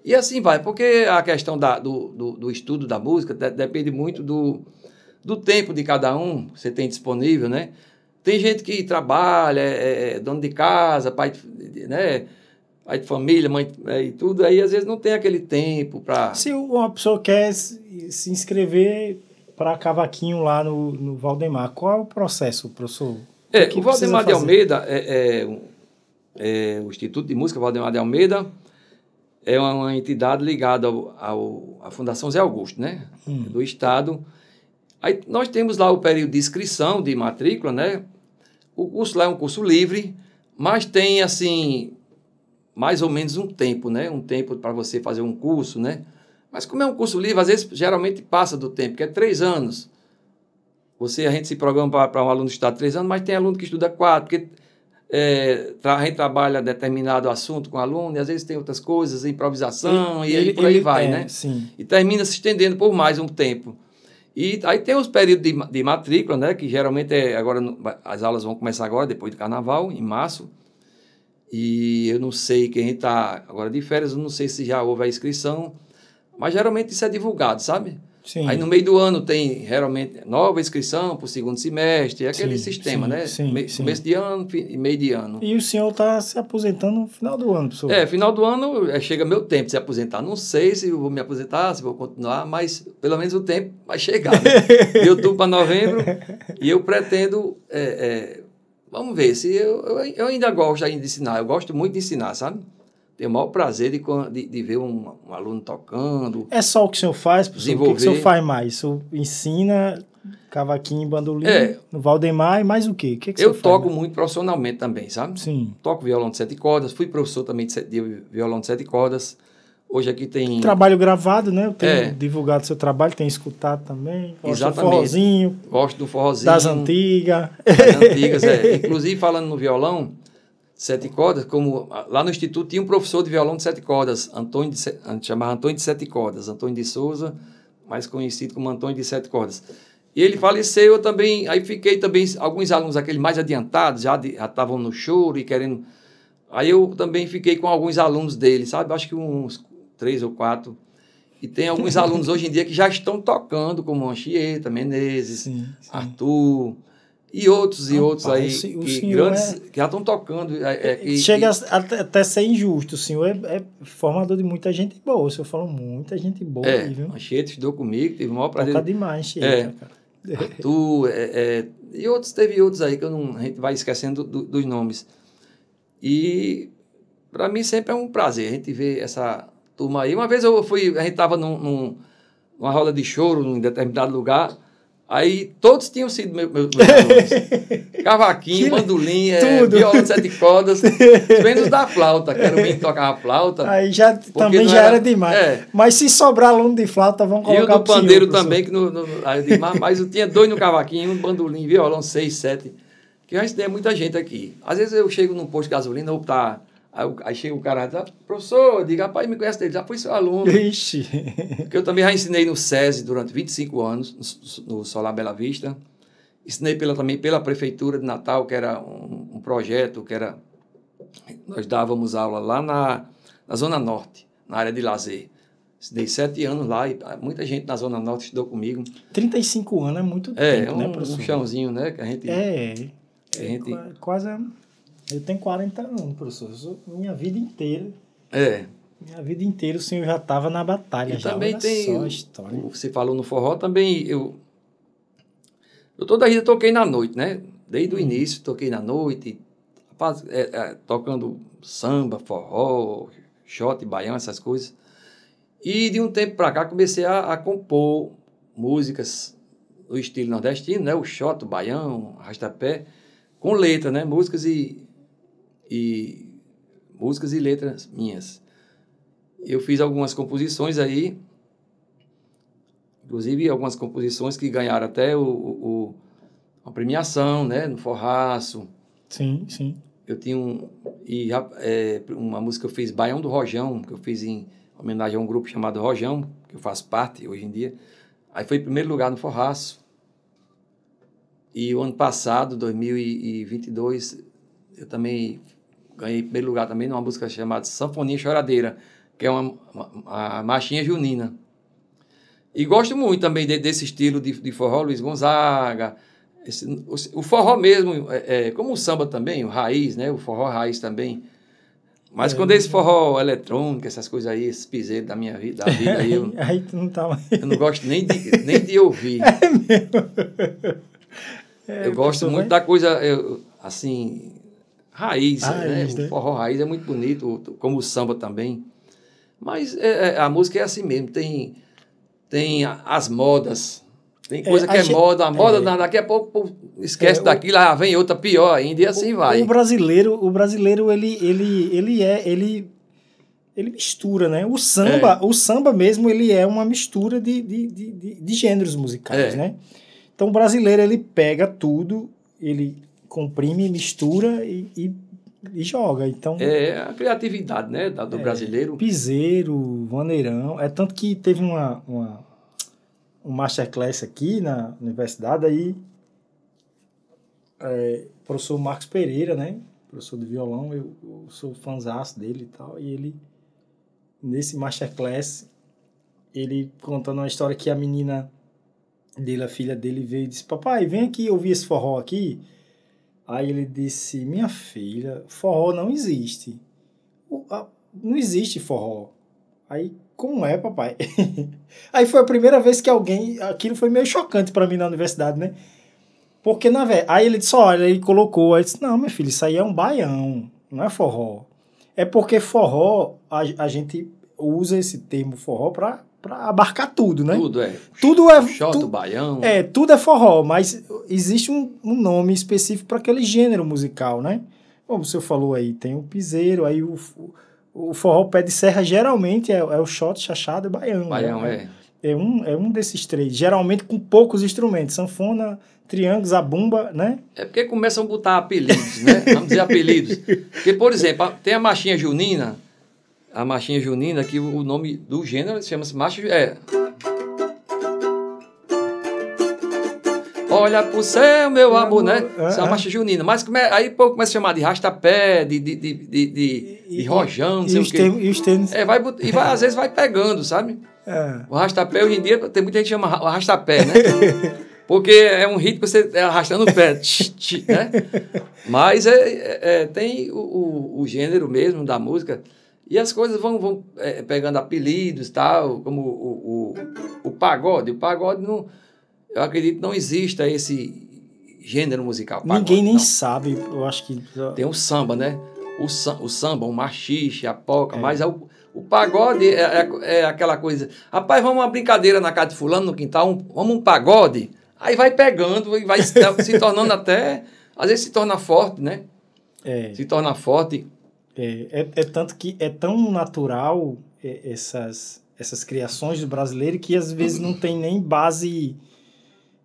e assim vai, porque a questão do estudo da música depende muito do tempo de cada um que você tem disponível, né? Tem gente que trabalha, é dono de casa, pai, né? Pai de família, mãe e tudo, aí às vezes não tem aquele tempo para... Se uma pessoa quer se inscrever para cavaquinho lá no Valdemar, qual é o processo, professor? O Valdemar de Almeida, o Instituto de Música Valdemar de Almeida, é uma entidade ligada à Fundação Zé Augusto, né? Do Estado. Aí nós temos lá o período de inscrição, de matrícula, né? O curso lá é um curso livre, mas tem, assim, mais ou menos um tempo, né? Um tempo para você fazer um curso, né? Mas como é um curso livre, às vezes, geralmente passa do tempo, que é 3 anos. A gente se programa para um aluno estudar 3 anos, mas tem aluno que estuda 4, porque a gente trabalha determinado assunto com o aluno, e às vezes tem outras coisas, improvisação, e por aí vai, né? Sim. E termina se estendendo por mais um tempo. E aí tem os períodos de matrícula, né? Que geralmente agora as aulas vão começar agora, depois do carnaval, em março. E eu não sei, quem está agora de férias, eu não sei se já houve a inscrição, mas geralmente isso é divulgado, sabe? Sim. Aí no meio do ano tem realmente nova inscrição para o segundo semestre, é aquele sistema, né? Começo de ano e meio de ano. E o senhor está se aposentando no final do ano, professor? Final do ano chega meu tempo de se aposentar. Não sei se eu vou me aposentar, se vou continuar, mas pelo menos o tempo vai chegar. Né? De outubro para novembro, e eu pretendo... vamos ver, se eu ainda gosto de ensinar, eu gosto muito de ensinar, sabe? Tenho o maior prazer de ver um aluno tocando. É só o que o senhor faz, professor? O que o senhor faz mais? O senhor ensina cavaquinho e bandolim no Valdemar e mais o quê? O que o senhor faz? Eu toco muito profissionalmente também, sabe? Sim. Toco violão de 7 cordas, fui professor também de violão de 7 cordas. Hoje aqui tem... Trabalho gravado, né? Eu tenho divulgado seu trabalho, tenho escutado também. Exatamente. Do forrozinho. Gosto do forrozinho. Das antigas. Das antigas, Inclusive, falando no violão... sete cordas, como lá no Instituto tinha um professor de violão de 7 cordas, a gente chamava Antônio de 7 cordas, Antônio de Souza, mais conhecido como Antônio de 7 cordas. E ele faleceu, eu também, aí fiquei também, alguns alunos, aqueles mais adiantados, já estavam no choro e querendo... Aí eu também fiquei com alguns alunos dele, sabe? Acho que uns 3 ou 4. E tem alguns alunos hoje em dia que já estão tocando, como Anchieta, Menezes, sim. Arthur... E outros aí que grandes que já estão tocando. Chega até ser injusto. O senhor é formador de muita gente boa. O senhor falou muita gente boa. Aí, viu? Anchieta estudou comigo, teve o maior prazer. Toca demais, Anchieta, cara. Arthur, e teve outros aí que a gente vai esquecendo dos nomes. E para mim sempre é um prazer a gente ver essa turma aí. Uma vez a gente estava numa roda de choro num determinado lugar. Aí todos tinham sido meus alunos. Cavaquinho, bandolim, violão de 7 cordas, menos da flauta, que era o menino que tocava flauta. Aí também já era demais. Mas se sobrar aluno de flauta, vamos colocar. E o do pandeiro também, que aí eu digo, mas eu tinha 2 no cavaquinho, um bandolim, violão 6, 7. Que eu já ensinei muita gente aqui. Às vezes eu chego num posto de gasolina, aí chega o cara e diz, professor, eu digo, rapaz, me conhece dele, já foi seu aluno. Ixi. Porque eu também já ensinei no SESI durante 25 anos, no Solar Bela Vista. Ensinei também pela Prefeitura de Natal, que era um projeto, nós dávamos aula lá na Zona Norte, na área de lazer. Ensinei 7 anos lá e muita gente na Zona Norte estudou comigo. 35 anos é muito tempo, né, professor? Um chãozinho, né? Que a gente... Quase... Eu tenho 40 anos, professor. Minha vida inteira. Minha vida inteira o senhor já estava na batalha. E já também tem só a história. Você falou no forró, também eu toda a vida toquei na noite, né? Desde o início toquei na noite, tocando samba, forró, shot, baião, essas coisas. E de um tempo para cá comecei a compor músicas no estilo nordestino, né? O shot, o baião, arrastapé, com letra, né? Músicas e letras minhas. Eu fiz algumas composições aí, inclusive algumas composições que ganharam até uma premiação, né, no Forraço. Sim, sim. Eu tinha uma música que eu fiz, Baião do Rojão, que eu fiz em homenagem a um grupo chamado Rojão, que eu faço parte hoje em dia. Aí foi em primeiro lugar no Forraço. E o ano passado, 2022, eu também ganhei primeiro lugar também numa música chamada Sanfoninha Choradeira, que é uma marchinha junina. E gosto muito também desse estilo de forró, Luiz Gonzaga, o forró mesmo, como o samba também, o raiz, né? O forró raiz também. Mas quando esse forró eletrônico, essas coisas aí, esses piseiros da minha vida, aí aí tu não tá... eu não gosto nem de ouvir. É mesmo? Eu gosto muito da coisa, assim... Raiz, né? O forró raiz é muito bonito, como o samba também. Mas a música é assim mesmo, tem as modas, tem coisa que é moda, a moda daqui a pouco esquece daquilo, vem outra pior ainda e assim vai. O brasileiro ele mistura, né? O samba mesmo, ele é uma mistura de gêneros musicais, né? Então o brasileiro, ele pega tudo, ele comprime, mistura e joga. Então, a criatividade, né, do brasileiro. Piseiro, vaneirão. Tanto que teve um masterclass aqui na universidade, aí o professor Marcos Pereira, né, professor de violão, eu sou fãzaço dele e tal, e ele, nesse masterclass, ele contando uma história que a menina dele, a filha dele, veio e disse, papai, vem aqui ouvir esse forró aqui. Aí ele disse, minha filha, forró não existe. Não existe forró. Aí, como é, papai? Aí foi a primeira vez que aquilo foi meio chocante para mim na universidade, né? Porque, aí ele disse, olha, ele colocou, aí disse, não, minha filha, isso aí é um baião, não é forró. É porque forró, a gente usa esse termo forró para abarcar tudo, né? Tudo é shot, baião. Tudo é forró, mas existe um nome específico para aquele gênero musical, né? Como o senhor falou aí, tem o piseiro, aí o forró pé de serra geralmente é o shot, chachado e baião. Baião, né? É um desses três, geralmente com poucos instrumentos, sanfona, triângulo, zabumba, né? É porque começam a botar apelidos, né? Vamos dizer apelidos. Porque, por exemplo, tem a marchinha junina, que o nome do gênero chama-se marcha... Olha pro céu, meu amor, né? Isso é uma marcha junina. Mas aí pô, começa a chamar de rastapé, de rojão, não sei o quê. E os termos... Às vezes vai pegando, sabe? O rastapé, hoje em dia, tem muita gente que chama arrastapé, né? Porque é um ritmo que você arrastando o pé, né? Mas tem o gênero mesmo da música e as coisas vão pegando apelidos, tal, como o pagode. O pagode, não, eu acredito que não exista esse gênero musical. Pagode, ninguém nem não. sabe, eu acho que... Tem o samba, né? O samba, o machixe, a polca, mas o pagode é aquela coisa... Rapaz, vamos uma brincadeira na casa de fulano, no quintal, vamos um pagode... Aí vai pegando e vai se tornando até... Às vezes se torna forte, né? Se torna forte. Tanto que é tão natural essas criações do brasileiro que às vezes não tem nem base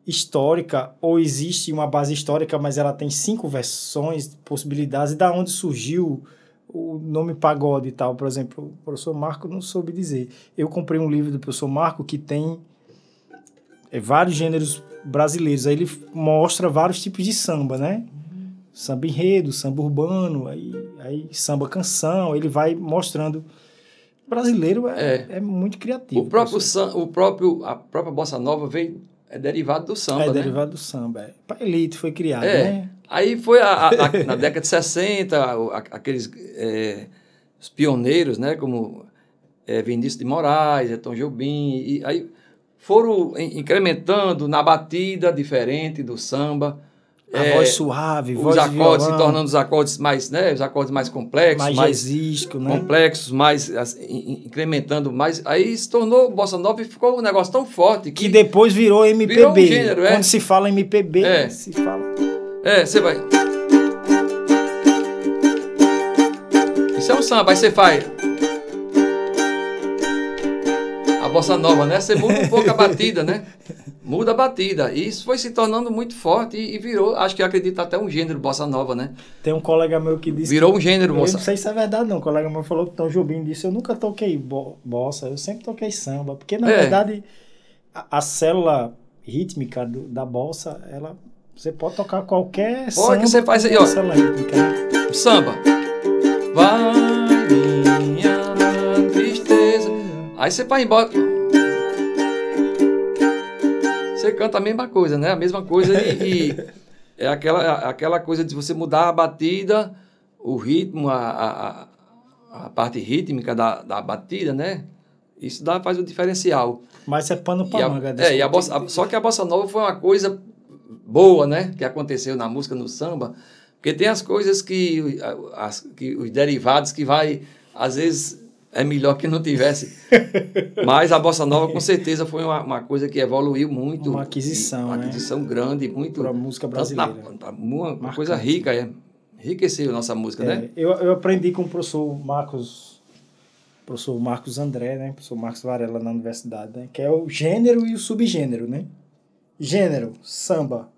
histórica, ou existe uma base histórica, mas ela tem 5 versões, possibilidades, e da onde surgiu o nome pagode e tal. Por exemplo, o professor Marco não soube dizer. Eu comprei um livro do professor Marco que tem vários gêneros brasileiros. Aí ele mostra vários tipos de samba, né? Samba enredo, samba urbano, aí samba canção, ele vai mostrando. O brasileiro é muito criativo. A própria bossa nova é derivado do samba, né? Derivado do samba. Para elite foi criado, né? Aí foi na década de 60, aqueles os pioneiros, né? Como Vinícius de Moraes, Tom Jobim, e aí foram incrementando na batida diferente do samba. A voz suave, voz os acordes se tornando os acordes mais, né, os acordes mais complexos, mais jazzístico, né? Complexos, mais incrementando mais. Aí se tornou bossa nova e ficou um negócio tão forte que depois virou MPB. Virou um gênero, Quando se fala MPB, se fala. Você vai. Isso é um samba, aí você faz a bossa nova, né? Você muda um pouco a batida, né? Muda a batida. E isso foi se tornando muito forte e virou, acho que acredito até um gênero bossa nova, né? Tem um colega meu que disse... Virou um gênero bossa. Eu não sei se é verdade não. Um colega meu falou que Tom Jobim disse, eu nunca toquei bossa, eu sempre toquei samba. Porque, na verdade, a célula rítmica da bossa, você pode tocar qualquer samba. Olha que você faz aí, ó. O samba. Vai minha tristeza. Aí você vai embora... Você canta a mesma coisa, né? A mesma coisa e é aquela coisa de você mudar a batida, o ritmo, a parte rítmica da batida, né? Isso faz o diferencial. Mas é pano pra manga. Só que a bossa nova foi uma coisa boa, né? Que aconteceu na música, no samba. Porque tem as coisas que os derivados que vai, às vezes... É melhor que não tivesse. Mas a bossa nova, com certeza, foi uma coisa que evoluiu muito. Uma aquisição, uma aquisição grande, muito... Para a música brasileira. Uma coisa rica, enriqueceu a nossa música, né? Eu aprendi com o professor Marcos André, né? Professor Marcos Varela na universidade, né? Que é o gênero e o subgênero, né? Gênero, samba.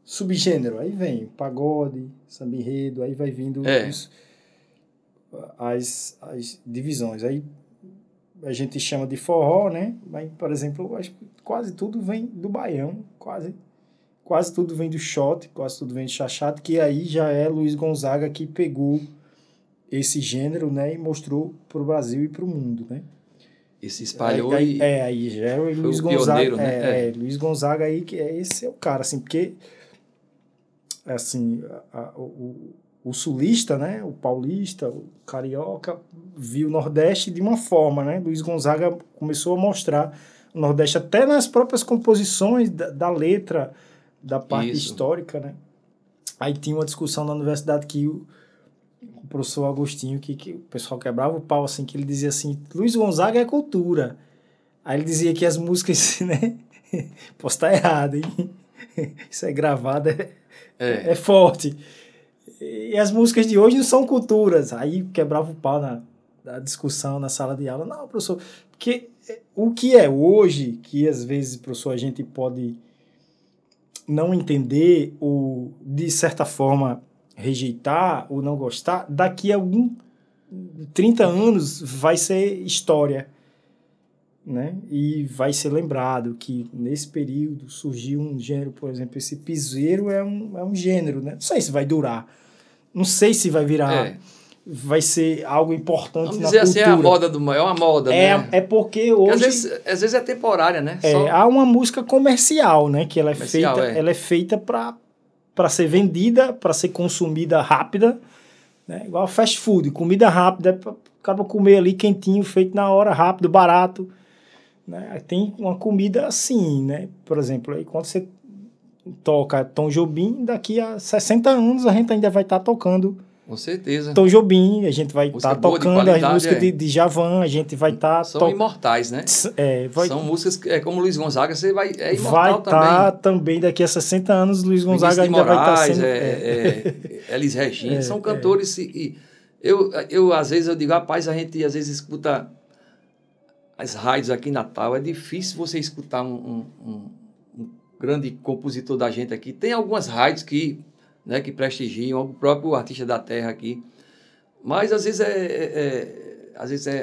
Subgênero, aí vem pagode, samba enredo, aí vai vindo... As divisões. Aí a gente chama de forró, né? Mas, por exemplo, acho que quase tudo vem do baião, quase tudo vem do shot, quase tudo vem do chachado, que aí já é Luiz Gonzaga que pegou esse gênero, né? E mostrou para o Brasil e para o mundo, né? E se espalhou aí já é o Luiz Gonzaga, pioneiro, né? Luiz Gonzaga aí, que esse é o cara, assim, porque assim, o sulista, né, o paulista, o carioca, viu o Nordeste de uma forma, né? Luiz Gonzaga começou a mostrar o Nordeste até nas próprias composições da letra, da parte histórica, né? Aí tinha uma discussão na universidade que o professor Agostinho, que o pessoal quebrava o pau, assim, que ele dizia assim, Luiz Gonzaga é cultura. Aí ele dizia que as músicas, né? Posso estar errado, hein? Isso é gravado, é forte. E as músicas de hoje não são culturas. Aí quebrava o pau na discussão, na sala de aula. Não, professor, Porque o que é hoje, que às vezes, professor, a gente pode não entender ou, de certa forma, rejeitar ou não gostar, daqui a 30 anos vai ser história, né? E vai ser lembrado que nesse período surgiu um gênero, por exemplo, esse piseiro é um gênero, né? Não sei se vai durar, não sei se vai virar, vai ser algo importante Vamos na dizer cultura. assim, é a moda é uma moda, né? É porque hoje... Às vezes é temporária, né? há uma música comercial, né? Que ela Comercial, ela é feita para ser vendida, para ser consumida rápida, né? Igual fast food, comida rápida, acaba comer ali quentinho, feito na hora, rápido, barato, né? Tem uma comida assim, né? Por exemplo, aí quando você toca Tom Jobim, daqui a 60 anos a gente ainda vai estar tocando com certeza. Tom Jobim, a gente vai estar tocando as músicas de Djavan, a gente vai estar... São imortais, né? São músicas, como Luiz Gonzaga, você vai... É imortal vai também. Vai estar também, daqui a 60 anos, Luiz Gonzaga ainda Moraes, vai estar sendo... Elis Regina, são cantores e eu, às vezes, eu digo, rapaz, a gente às vezes escuta as rádios aqui em Natal, é difícil você escutar um grande compositor da gente aqui. Tem algumas rádios que prestigiam o próprio artista da terra aqui. Mas, às vezes,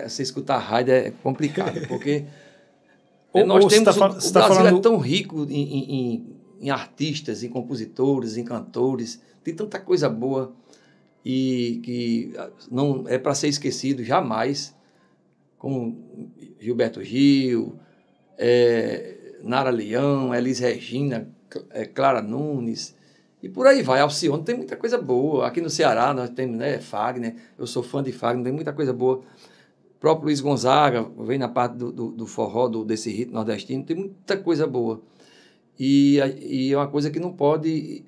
você escutar a rádio é complicado, porque nós temos... o Brasil é tão rico em artistas, em compositores, em cantores, tem tanta coisa boa e que não é para ser esquecido jamais, como Gilberto Gil, Nara Leão, Elis Regina, Clara Nunes... E por aí vai, Alcione, tem muita coisa boa. Aqui no Ceará nós temos, né, Fagner, eu sou fã de Fagner, tem muita coisa boa. O próprio Luiz Gonzaga, vem na parte do forró, desse ritmo nordestino, tem muita coisa boa. E é uma coisa que não pode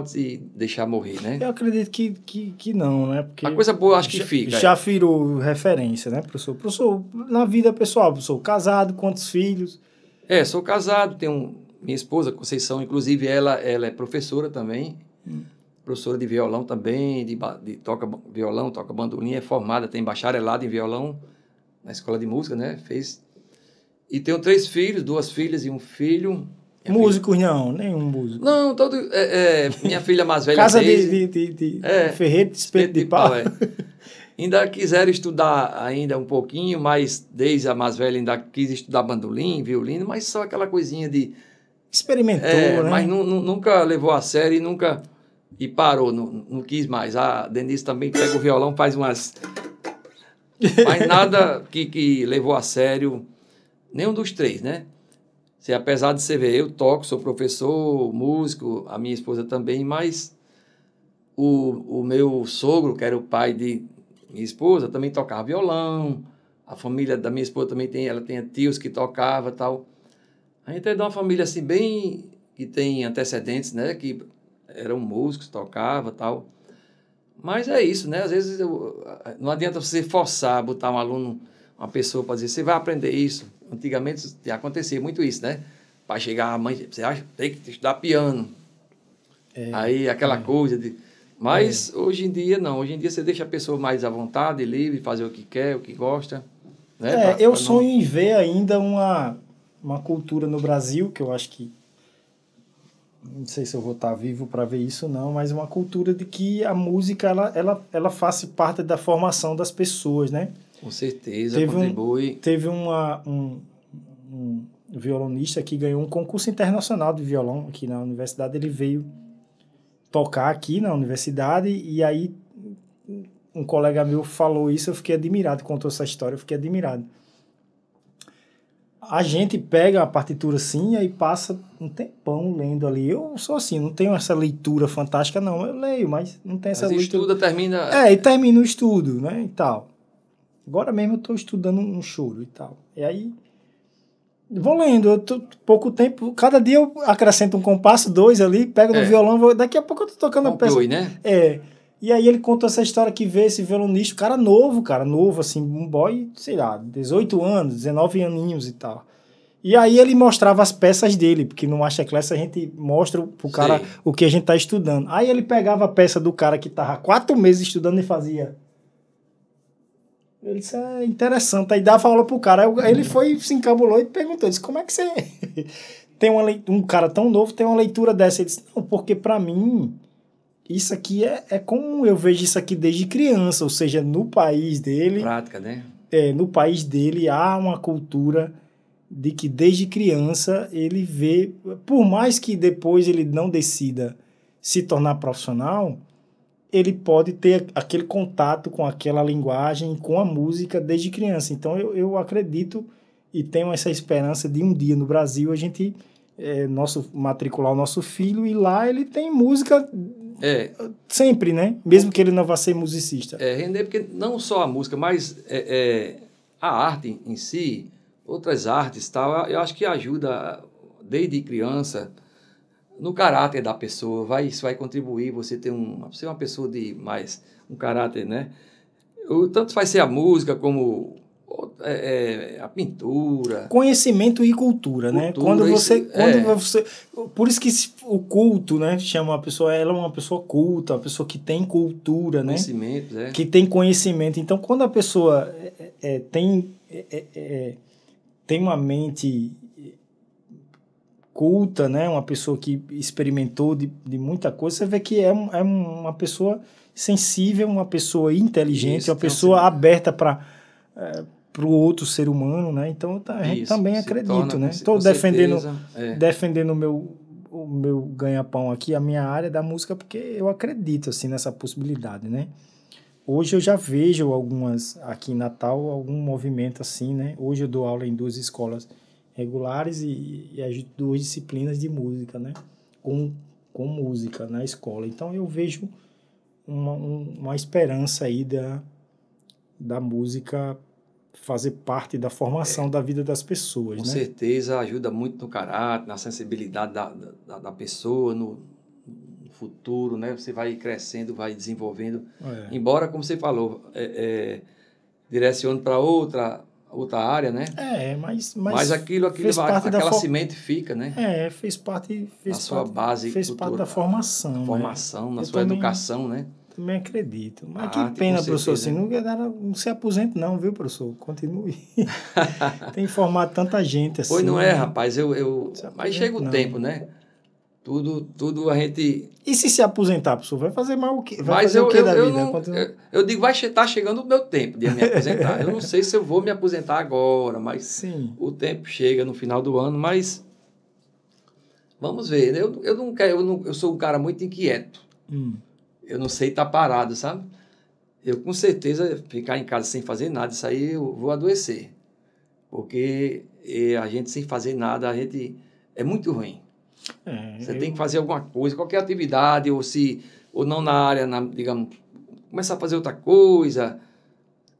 se deixar morrer, né? Eu acredito que não, né? Porque a coisa boa acho que fica. Já virou referência, né, professor? Professor, na vida pessoal, professor, casado, quantos filhos? Sou casado, tenho minha esposa, Conceição, inclusive, ela é professora também, professora de violão também, toca violão, toca bandolim, é formada, tem bacharelado em violão na escola de música, né? Fez. E tenho 3 filhos, 2 filhas e um filho. Músicos não, nenhum músico. Não, minha filha mais velha... Casa de ferreiro, de espeto de pau. Ainda quiseram estudar ainda um pouquinho, mas desde a mais velha ainda quis estudar bandolim, violino, mas só aquela coisinha de... Experimentou, né? Mas nunca levou a sério e parou, não quis mais. A Denise também pega o violão, faz umas... Mas nada que levou a sério, nenhum dos 3, né? Apesar de você ver, eu toco, sou professor, músico, a minha esposa também, mas o meu sogro, que era o pai de minha esposa, também tocava violão, a família da minha esposa também ela tem tios que tocavam e tal. A gente é de uma família assim, bem... que tem antecedentes, né? Que eram músicos, tocavam e tal. Mas é isso, né? Às vezes não adianta você forçar, botar um aluno, uma pessoa para dizer, você vai aprender isso. Antigamente acontecia muito isso, né? Para chegar a mãe, você acha que tem que estudar piano. Aí aquela coisa de... Mas hoje em dia não. Hoje em dia você deixa a pessoa mais à vontade, livre, fazer o que quer, o que gosta. Né? Eu sonho em ver ainda uma cultura no Brasil, que eu acho que não sei se eu vou estar vivo para ver isso não, mas uma cultura de que a música ela faz parte da formação das pessoas, né? Com certeza, contribui. Teve um violonista que ganhou um concurso internacional de violão aqui na universidade, ele veio tocar aqui na universidade e aí um colega meu falou isso, eu fiquei admirado, contou essa história, eu fiquei admirado. A gente pega a partitura assim e aí passa um tempão lendo ali. Eu sou assim, não tenho essa leitura fantástica, não. Eu leio, mas não tem essa leitura. Estuda, termina... E termina o estudo, né, e tal. Agora mesmo eu estou estudando um choro e tal. E aí, vou lendo, pouco tempo, cada dia eu acrescento um compasso, 2 ali, pego no violão, daqui a pouco eu estou tocando a peça. Né? E aí ele contou essa história que vê esse violonista, cara novo, assim, um boy, sei lá, 18 anos, 19 aninhos e tal. E aí ele mostrava as peças dele, porque no Masterclass a gente mostra pro cara o que a gente tá estudando. Aí ele pegava a peça do cara que tava 4 meses estudando e fazia... Ele disse, é interessante. Aí dava aula pro cara. Aí ele foi, se encabulou e perguntou, disse, como é que você tem um cara tão novo tem uma leitura dessa? Ele disse, não, porque para mim isso aqui é como eu vejo isso aqui desde criança, ou seja, no país dele... Prática, né? No país dele há uma cultura de que desde criança ele vê, por mais que depois ele não decida se tornar profissional, ele pode ter aquele contato com aquela linguagem, com a música desde criança. Então eu acredito e tenho essa esperança de um dia no Brasil a gente matricular o nosso filho e lá ele tem música sempre, né? Mesmo que ele não vá ser musicista. Render, porque não só a música, mas a arte em si, outras artes, tal, eu acho que ajuda desde criança no caráter da pessoa, isso vai contribuir, você ter ser uma pessoa de mais um caráter, né? Tanto vai ser a música como a pintura. Conhecimento e cultura, né? Quando você, por isso que o culto, né, chama a pessoa, ela é uma pessoa culta, uma pessoa que tem cultura, né? Conhecimento, que tem conhecimento. Então, quando a pessoa tem uma mente culta, né, uma pessoa que experimentou de muita coisa, você vê que é uma pessoa sensível, uma pessoa inteligente, isso, uma pessoa aberta para o outro ser humano, né? Então, a gente também acredito, né? Estou defendendo o meu ganha-pão aqui, a minha área da música, porque eu acredito, assim, nessa possibilidade, né? Hoje eu já vejo aqui em Natal, algum movimento assim, né? Hoje eu dou aula em 2 escolas regulares e as 2 disciplinas de música, né? Com música na escola. Então eu vejo uma esperança aí da música fazer parte da formação da vida das pessoas, com né? certeza ajuda muito no caráter, na sensibilidade da pessoa, no futuro, né? Você vai crescendo, vai desenvolvendo. Embora, como você falou, direcione para outra área, né? Mas aquilo aquela semente fica, né? Fez parte da sua base, fez parte da formação, na sua educação, né? Também acredito. Mas que pena, professor, assim, não se aposente não, viu, professor? Continue. Tem formado tanta gente assim. Pois não é, rapaz, mas chega o tempo, né? Tudo a gente... E se aposentar, professor? Vai fazer mais o quê? Eu digo, vai estar chegando o meu tempo de me aposentar. Eu não sei se eu vou me aposentar agora, mas sim, o tempo chega no final do ano, mas vamos ver. Eu sou um cara muito inquieto. Eu não sei estar parado, sabe? Eu, com certeza, ficar em casa sem fazer nada, isso aí eu vou adoecer. Porque a gente sem fazer nada, é muito ruim. Você tem que fazer alguma coisa, qualquer atividade, ou não na área, digamos, começar a fazer outra coisa.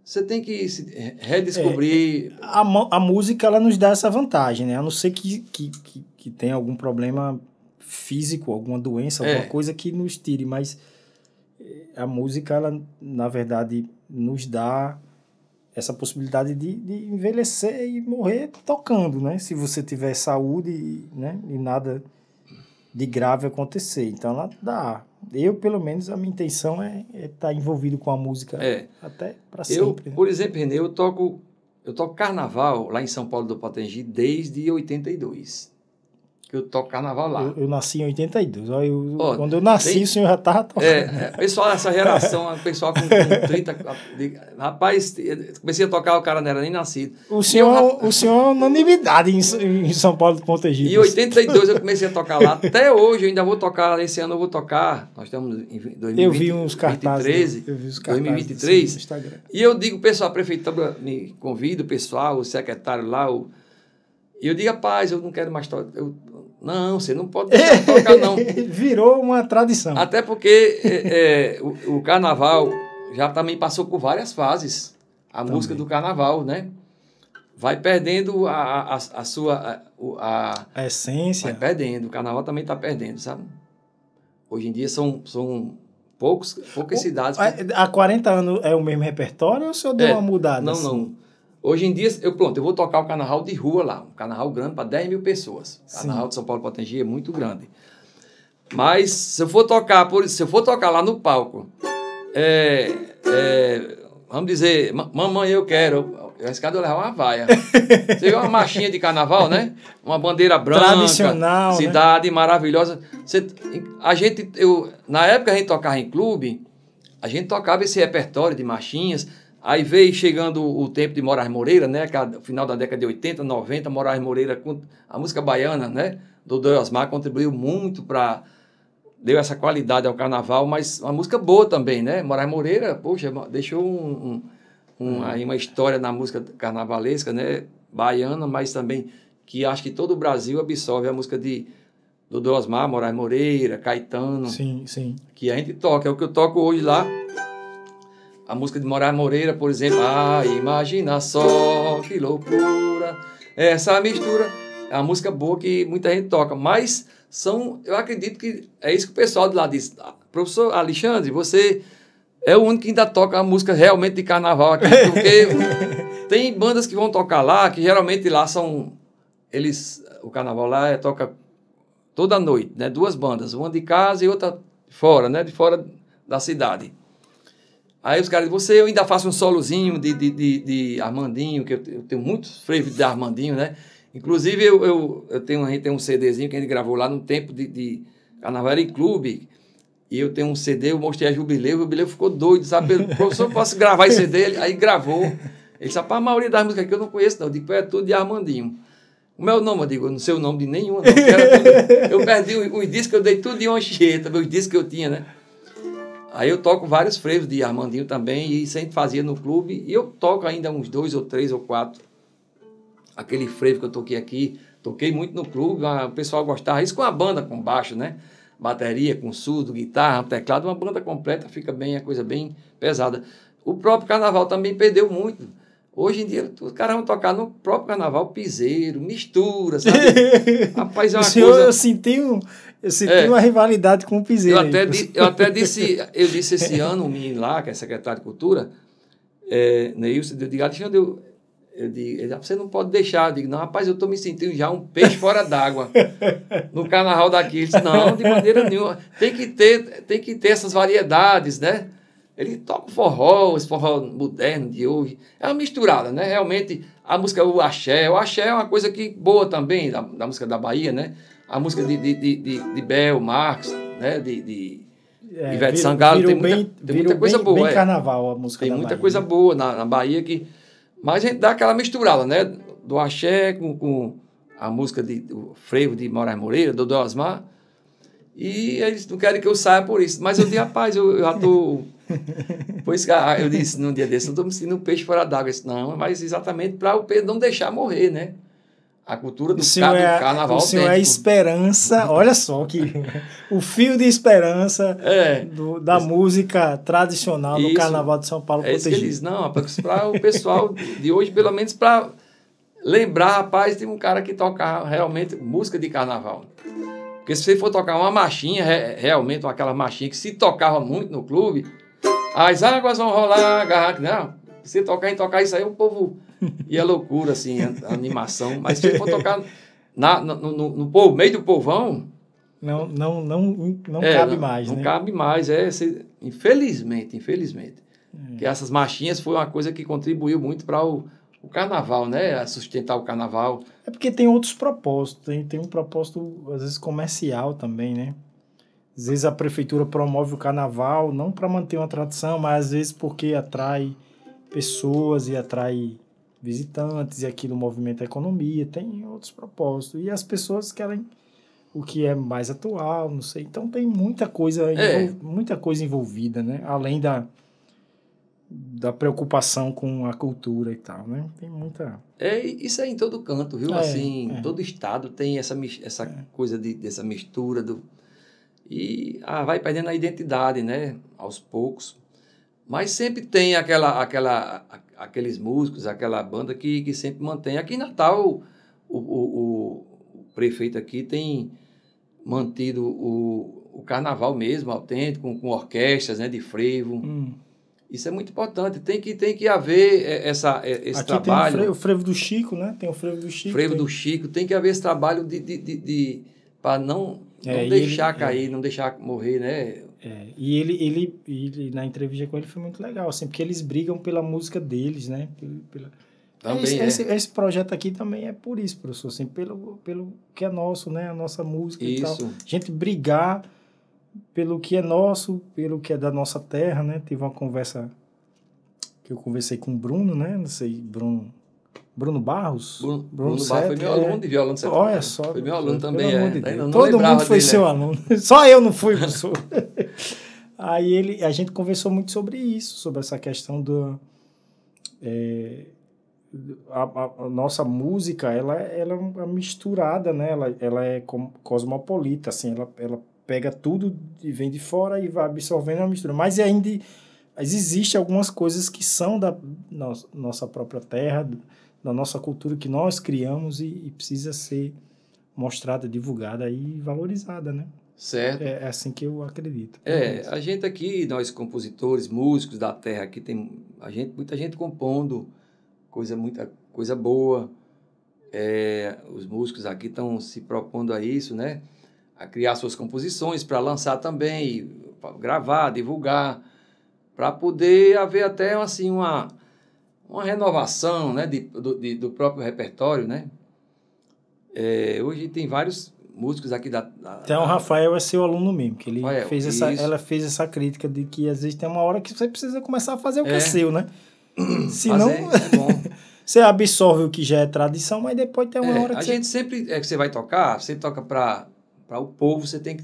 Você tem que se redescobrir. A música, ela nos dá essa vantagem, né? A não ser que tenha algum problema físico, alguma doença, alguma coisa que nos tire, mas a música, ela, na verdade, nos dá essa possibilidade de envelhecer e morrer tocando, né? Se você tiver saúde, né? E nada de grave acontecer. Então, ela dá. Eu, pelo menos, a minha intenção é estar envolvido com a música até para sempre. Por exemplo, Renê, eu toco carnaval lá em São Paulo do Potengi desde 82. Que eu toco carnaval lá. Eu nasci em 82. Quando eu nasci, o senhor já estava tocando. Pessoal dessa geração, pessoal com 30... Rapaz, comecei a tocar, o cara não era nem nascido. O senhor é unanimidade em São Paulo do Ponte. Em 82 eu comecei a tocar lá. Até hoje eu ainda vou tocar. Esse ano eu vou tocar. Nós estamos em 2020, eu vi uns cartazes. 2023. No Instagram. E eu digo, pessoal, a prefeitura me convida, o pessoal, o secretário lá, e eu digo, rapaz, eu não quero mais tocar. Não, você não pode deixar de tocar, não. Virou uma tradição. Até porque o carnaval já também passou por várias fases. A música do carnaval, né? Vai perdendo a sua... A essência. Vai perdendo. O carnaval também está perdendo, sabe? Hoje em dia são poucas cidades. Há 40 anos é o mesmo repertório ou o senhor deu uma mudada? Não, assim? não. Hoje em dia, eu vou tocar o carnaval de rua lá, um carnaval grande para 10 mil pessoas. O carnaval de São Paulo Potengi é muito grande. Mas se eu for tocar lá no palco, vamos dizer, mamãe, eu quero. Esse cara eu levava uma vaia. Você vê uma marchinha de carnaval, né? Uma bandeira branca. Tradicional, cidade, né? Maravilhosa. Na época a gente tocava em clube, a gente tocava esse repertório de marchinhas. Aí veio chegando o tempo de Moraes Moreira, né? No final da década de 80, 90, Moraes Moreira, com a música baiana, né? Dodô e Osmar contribuiu muito para... Deu essa qualidade ao carnaval, mas uma música boa também, né? Moraes Moreira, poxa, deixou aí uma história na música carnavalesca, né? Baiana, mas também que acho que todo o Brasil absorve a música de Dodô Osmar, Moraes Moreira, Caetano. Sim, sim. Que a gente toca. É o que eu toco hoje lá. A música de Moraes Moreira, por exemplo. Ah, imagina só, que loucura. Essa mistura é uma música boa que muita gente toca. Mas eu acredito que é isso que o pessoal de lá diz. Professor Alexandre, você é o único que ainda toca a música realmente de carnaval aqui. Porque tem bandas que vão tocar lá, que geralmente lá são... O carnaval lá toca toda noite, né? 2 bandas. Uma de casa e outra fora, né? De fora da cidade. Aí os caras dizem, eu ainda faço um solozinho de Armandinho, que eu tenho muitos frevos de Armandinho, né? Inclusive, a gente tem um CDzinho que a gente gravou lá no tempo de Carnaval era em clube, e eu tenho um CD, eu mostrei a Jubileu, o Jubileu ficou doido, sabe? Professor, posso gravar esse CD? Aí gravou. Ele disse, a maioria das músicas aqui eu não conheço, não. Eu digo, é tudo de Armandinho. Como é o nome? Eu digo, eu não sei o nome de nenhuma, não. Eu perdi os discos, eu dei tudo de uma enxeta, os discos que eu tinha, né? Aí eu toco vários frevos de Armandinho também, e sempre fazia no clube, e eu toco ainda uns 2 ou 3 ou 4. Aquele frevo que eu toquei aqui, toquei muito no clube, o pessoal gostava. Isso com a banda, com baixo, né? Bateria, com surdo, guitarra, teclado, uma banda completa, fica bem, a coisa bem pesada. O próprio carnaval também perdeu muito. Hoje em dia, os caras vão tocar no próprio carnaval, piseiro, mistura, sabe? Rapaz, é uma coisa... Eu senti uma rivalidade com o piseiro. Eu disse esse ano, um menino lá, que é secretário de Cultura, Neilson, eu digo, Alexandre, eu digo, você não pode deixar. Eu digo, não, rapaz, eu estou me sentindo já um peixe fora d'água no carnaval daqui. Ele disse, não, de maneira nenhuma. Tem que ter essas variedades, né? Ele toca forró, esse forró moderno de hoje. É uma misturada, né? Realmente, a música, o axé. O axé é uma coisa boa também, da música da Bahia, né? A música de Bel, Marcos, né? Ivete Sangalo. Tem muita coisa boa. Bem carnaval a música da Bahia. Tem muita coisa boa na Bahia que... Mas a gente dá aquela misturada, né? Do axé com a música do frevo de Moraes Moreira, do Dodô Osmar. E eles não querem que eu saia por isso. Mas eu disse, rapaz, eu já estou... Pois eu disse num dia desse, eu estou me sentindo um peixe fora d'água. Eu disse, não, mas exatamente para o Pedro não deixar morrer, né? A cultura do carnaval. O senhor é a esperança, olha só que o fio de esperança da música tradicional do Carnaval de São Paulo protegido. Isso que eles, não, para o pessoal de hoje, pelo menos para lembrar, rapaz, tem um cara que toca realmente música de carnaval. Porque se você for tocar uma marchinha, realmente aquela marchinha que se tocava muito no clube, as águas vão rolar, garrafa, não, se tocar isso aí, o povo... E a loucura, assim, a animação. Mas se for tocar no meio do povão... Não cabe mais, não, né? Não cabe mais, infelizmente. Que essas marchinhas foi uma coisa que contribuiu muito para o carnaval, né? A sustentar o carnaval. É porque tem outros propósitos. Tem um propósito, às vezes, comercial também, né? Às vezes a prefeitura promove o carnaval, não para manter uma tradição, mas às vezes porque atrai pessoas e atrai... visitantes, e aquilo movimenta a economia, tem outros propósitos. E as pessoas querem o que é mais atual, não sei. Então tem muita coisa envolvida, né? Além da preocupação com a cultura e tal, né? Tem muita... Isso é em todo canto, viu? Em todo estado tem essa coisa dessa mistura e vai perdendo a identidade, né? Aos poucos. Mas sempre tem aqueles músicos, aquela banda que sempre mantém. Aqui em Natal, o prefeito aqui tem mantido o carnaval mesmo, autêntico, com orquestras, né, de frevo. Isso é muito importante. Tem que haver esse aqui trabalho. Tem o frevo do Chico, né? Tem o frevo do Chico. Do Chico. Tem que haver esse trabalho para não Não deixar cair, não deixar morrer, né? E ele, na entrevista com ele, foi muito legal, assim, porque eles brigam pela música deles, né? Também esse projeto aqui também é por isso, professor, assim, pelo que é nosso, né? A nossa música e tal. A gente brigar pelo que é nosso, pelo que é da nossa terra, né? Tive uma conversa que eu conversei com o Bruno, né? Não sei, Bruno Barros? Bruno Barros foi meu aluno de violão. Olha só. Foi meu aluno também, Não todo mundo foi seu aluno. Só eu não fui, professor. Aí a gente conversou muito sobre isso, sobre essa questão do... A nossa música, ela é uma misturada, né? Ela é cosmopolita, assim, ela pega tudo e vem de fora e vai absorvendo a mistura. Mas existem algumas coisas que são da nossa própria terra, da nossa cultura, que nós criamos e precisa ser mostrada, divulgada e valorizada, né? Certo. É assim que eu acredito. A gente aqui, nós compositores, músicos da terra, aqui tem muita gente compondo, muita coisa boa. Os músicos aqui estão se propondo a isso, né? A criar suas composições para lançar também, gravar, divulgar, para poder haver até assim uma renovação, né, do próprio repertório, né? Hoje tem vários músicos aqui Então, o Rafael é seu aluno mesmo, que ela fez essa crítica de que às vezes tem uma hora que você precisa começar a fazer o que é seu, né? Senão, você absorve o que já é tradição, mas depois tem uma hora que gente sempre, que você vai tocar, você toca para o povo, você tem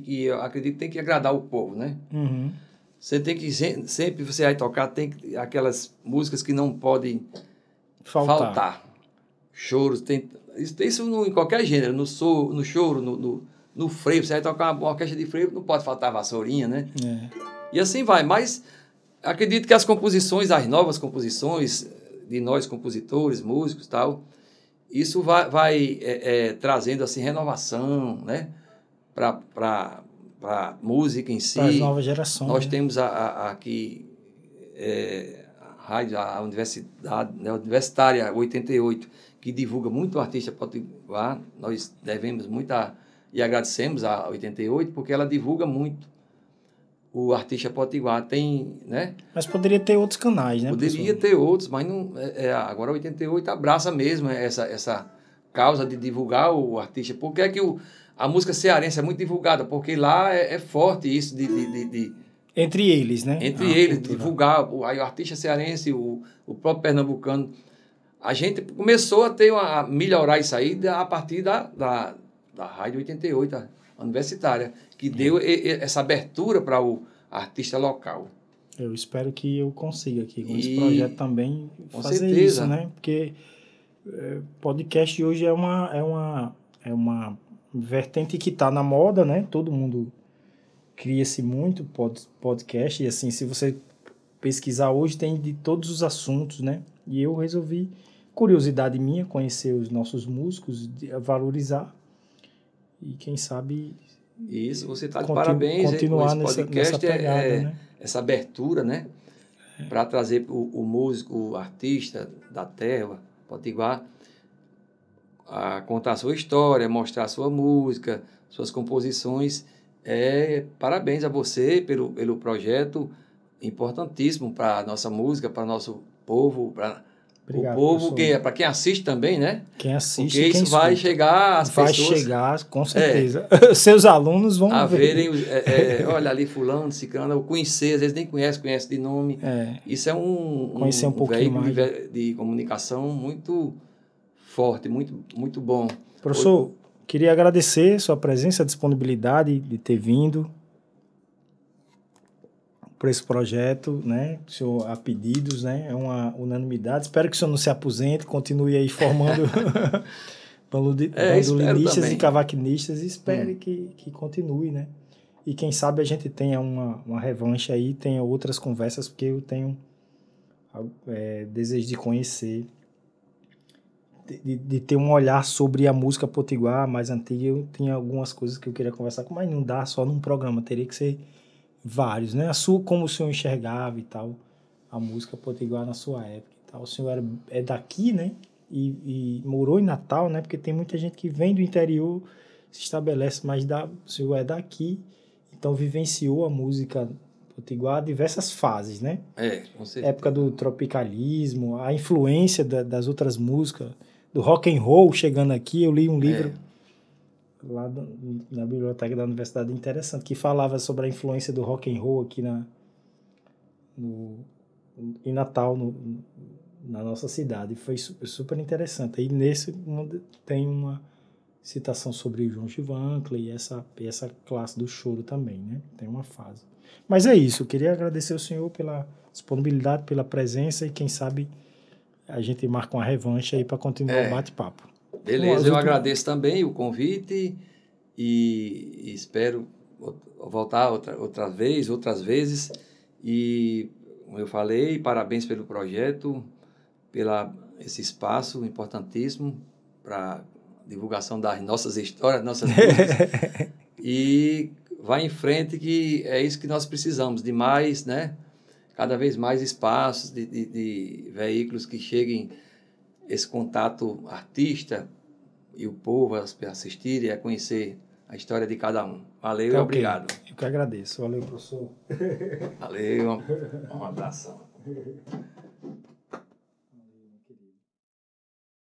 eu acredito que tem que agradar o povo, né? Uhum. Você tem que, sempre você vai tocar, tem aquelas músicas que não podem faltar. Choros, isso em qualquer gênero, no choro, no freio, você vai tocar uma orquestra de freio, não pode faltar vassourinha, né? E assim vai, mas acredito que as composições, as novas composições de nós compositores, músicos e tal, isso vai trazendo assim renovação, né? Para a música em si. Para as novas gerações. Nós temos aqui a rádio, a universidade, né, Universitária 88, que divulga muito o artista potiguar. Nós devemos muito e agradecemos a 88, porque ela divulga muito o artista potiguar. Tem, né? Mas poderia ter outros canais, né? Poderia ter outros, mas não, agora a 88 abraça mesmo essa causa de divulgar o artista. Por que é que a música cearense é muito divulgada? Porque lá é forte isso de entre eles, né? Entre eles, divulgar. Aí o artista cearense, o próprio pernambucano. A gente começou a melhorar isso aí a partir da Rádio 88, a universitária, que deu essa abertura para o artista local. Eu espero que eu consiga aqui com esse projeto também fazer certeza. Isso, né? Porque podcast hoje é uma vertente que está na moda, né? Todo mundo cria-se muito podcast e assim, se você pesquisar hoje tem de todos os assuntos, né? E eu resolvi, curiosidade minha, conhecer os nossos músicos, valorizar e quem sabe... Isso, você está de parabéns. Continuar esse podcast nessa pegada, né? Essa abertura, né? Para trazer o músico, o artista da terra, potiguar, a contar a sua história, mostrar a sua música, suas composições. Parabéns a você pelo projeto importantíssimo para a nossa música, para o nosso povo, para o povo, para quem assiste também, né? Quem assiste, porque isso vai chegar às pessoas. Vai chegar, com certeza. Seus alunos vão verem, olha ali fulano, ciclano, eu conhecer, às vezes nem conhece de nome. Isso é conhecer um veículo de comunicação muito forte, muito, muito bom. Professor, queria agradecer sua presença, a disponibilidade de ter vindo por esse projeto, né? O senhor, a pedidos, né? É uma unanimidade. Espero que o senhor não se aposente, continue aí formando bandolinistas e cavaquinistas e espere que continue, né? E quem sabe a gente tenha uma revanche aí, tenha outras conversas, porque eu tenho desejo de conhecer, de ter um olhar sobre a música potiguar mais antiga. Eu tinha algumas coisas que eu queria conversar com, mas não dá só num programa, teria que ser vários, né? Como o senhor enxergava e tal, a música potiguar na sua época e tal. O senhor é daqui, né? E morou em Natal, né? Porque tem muita gente que vem do interior se estabelece, mas o senhor é daqui, então vivenciou a música potiguar diversas fases, né? Com certeza. Época do tropicalismo, a influência das outras músicas, do rock and roll chegando aqui. Eu li um livro lá na biblioteca da universidade, interessante, que falava sobre a influência do rock and roll aqui em Natal, na nossa cidade. Foi super interessante. Aí nesse tem uma citação sobre o João Gilvancla e essa classe do choro também, né? Tem uma fase. Mas é isso, eu queria agradecer ao senhor pela disponibilidade, pela presença e quem sabe a gente marca uma revanche aí para continuar o bate-papo. Beleza, eu agradeço também o convite e espero voltar outras vezes. E, como eu falei, parabéns pelo projeto, esse espaço importantíssimo para divulgação das nossas histórias, nossas músicas. E vai em frente, que é isso que nós precisamos, de mais, né? Cada vez mais espaços, de veículos que cheguem esse contato artista e o povo a assistir e a conhecer a história de cada um. Valeu e obrigado. Eu que agradeço. Valeu, professor. Valeu, um abração.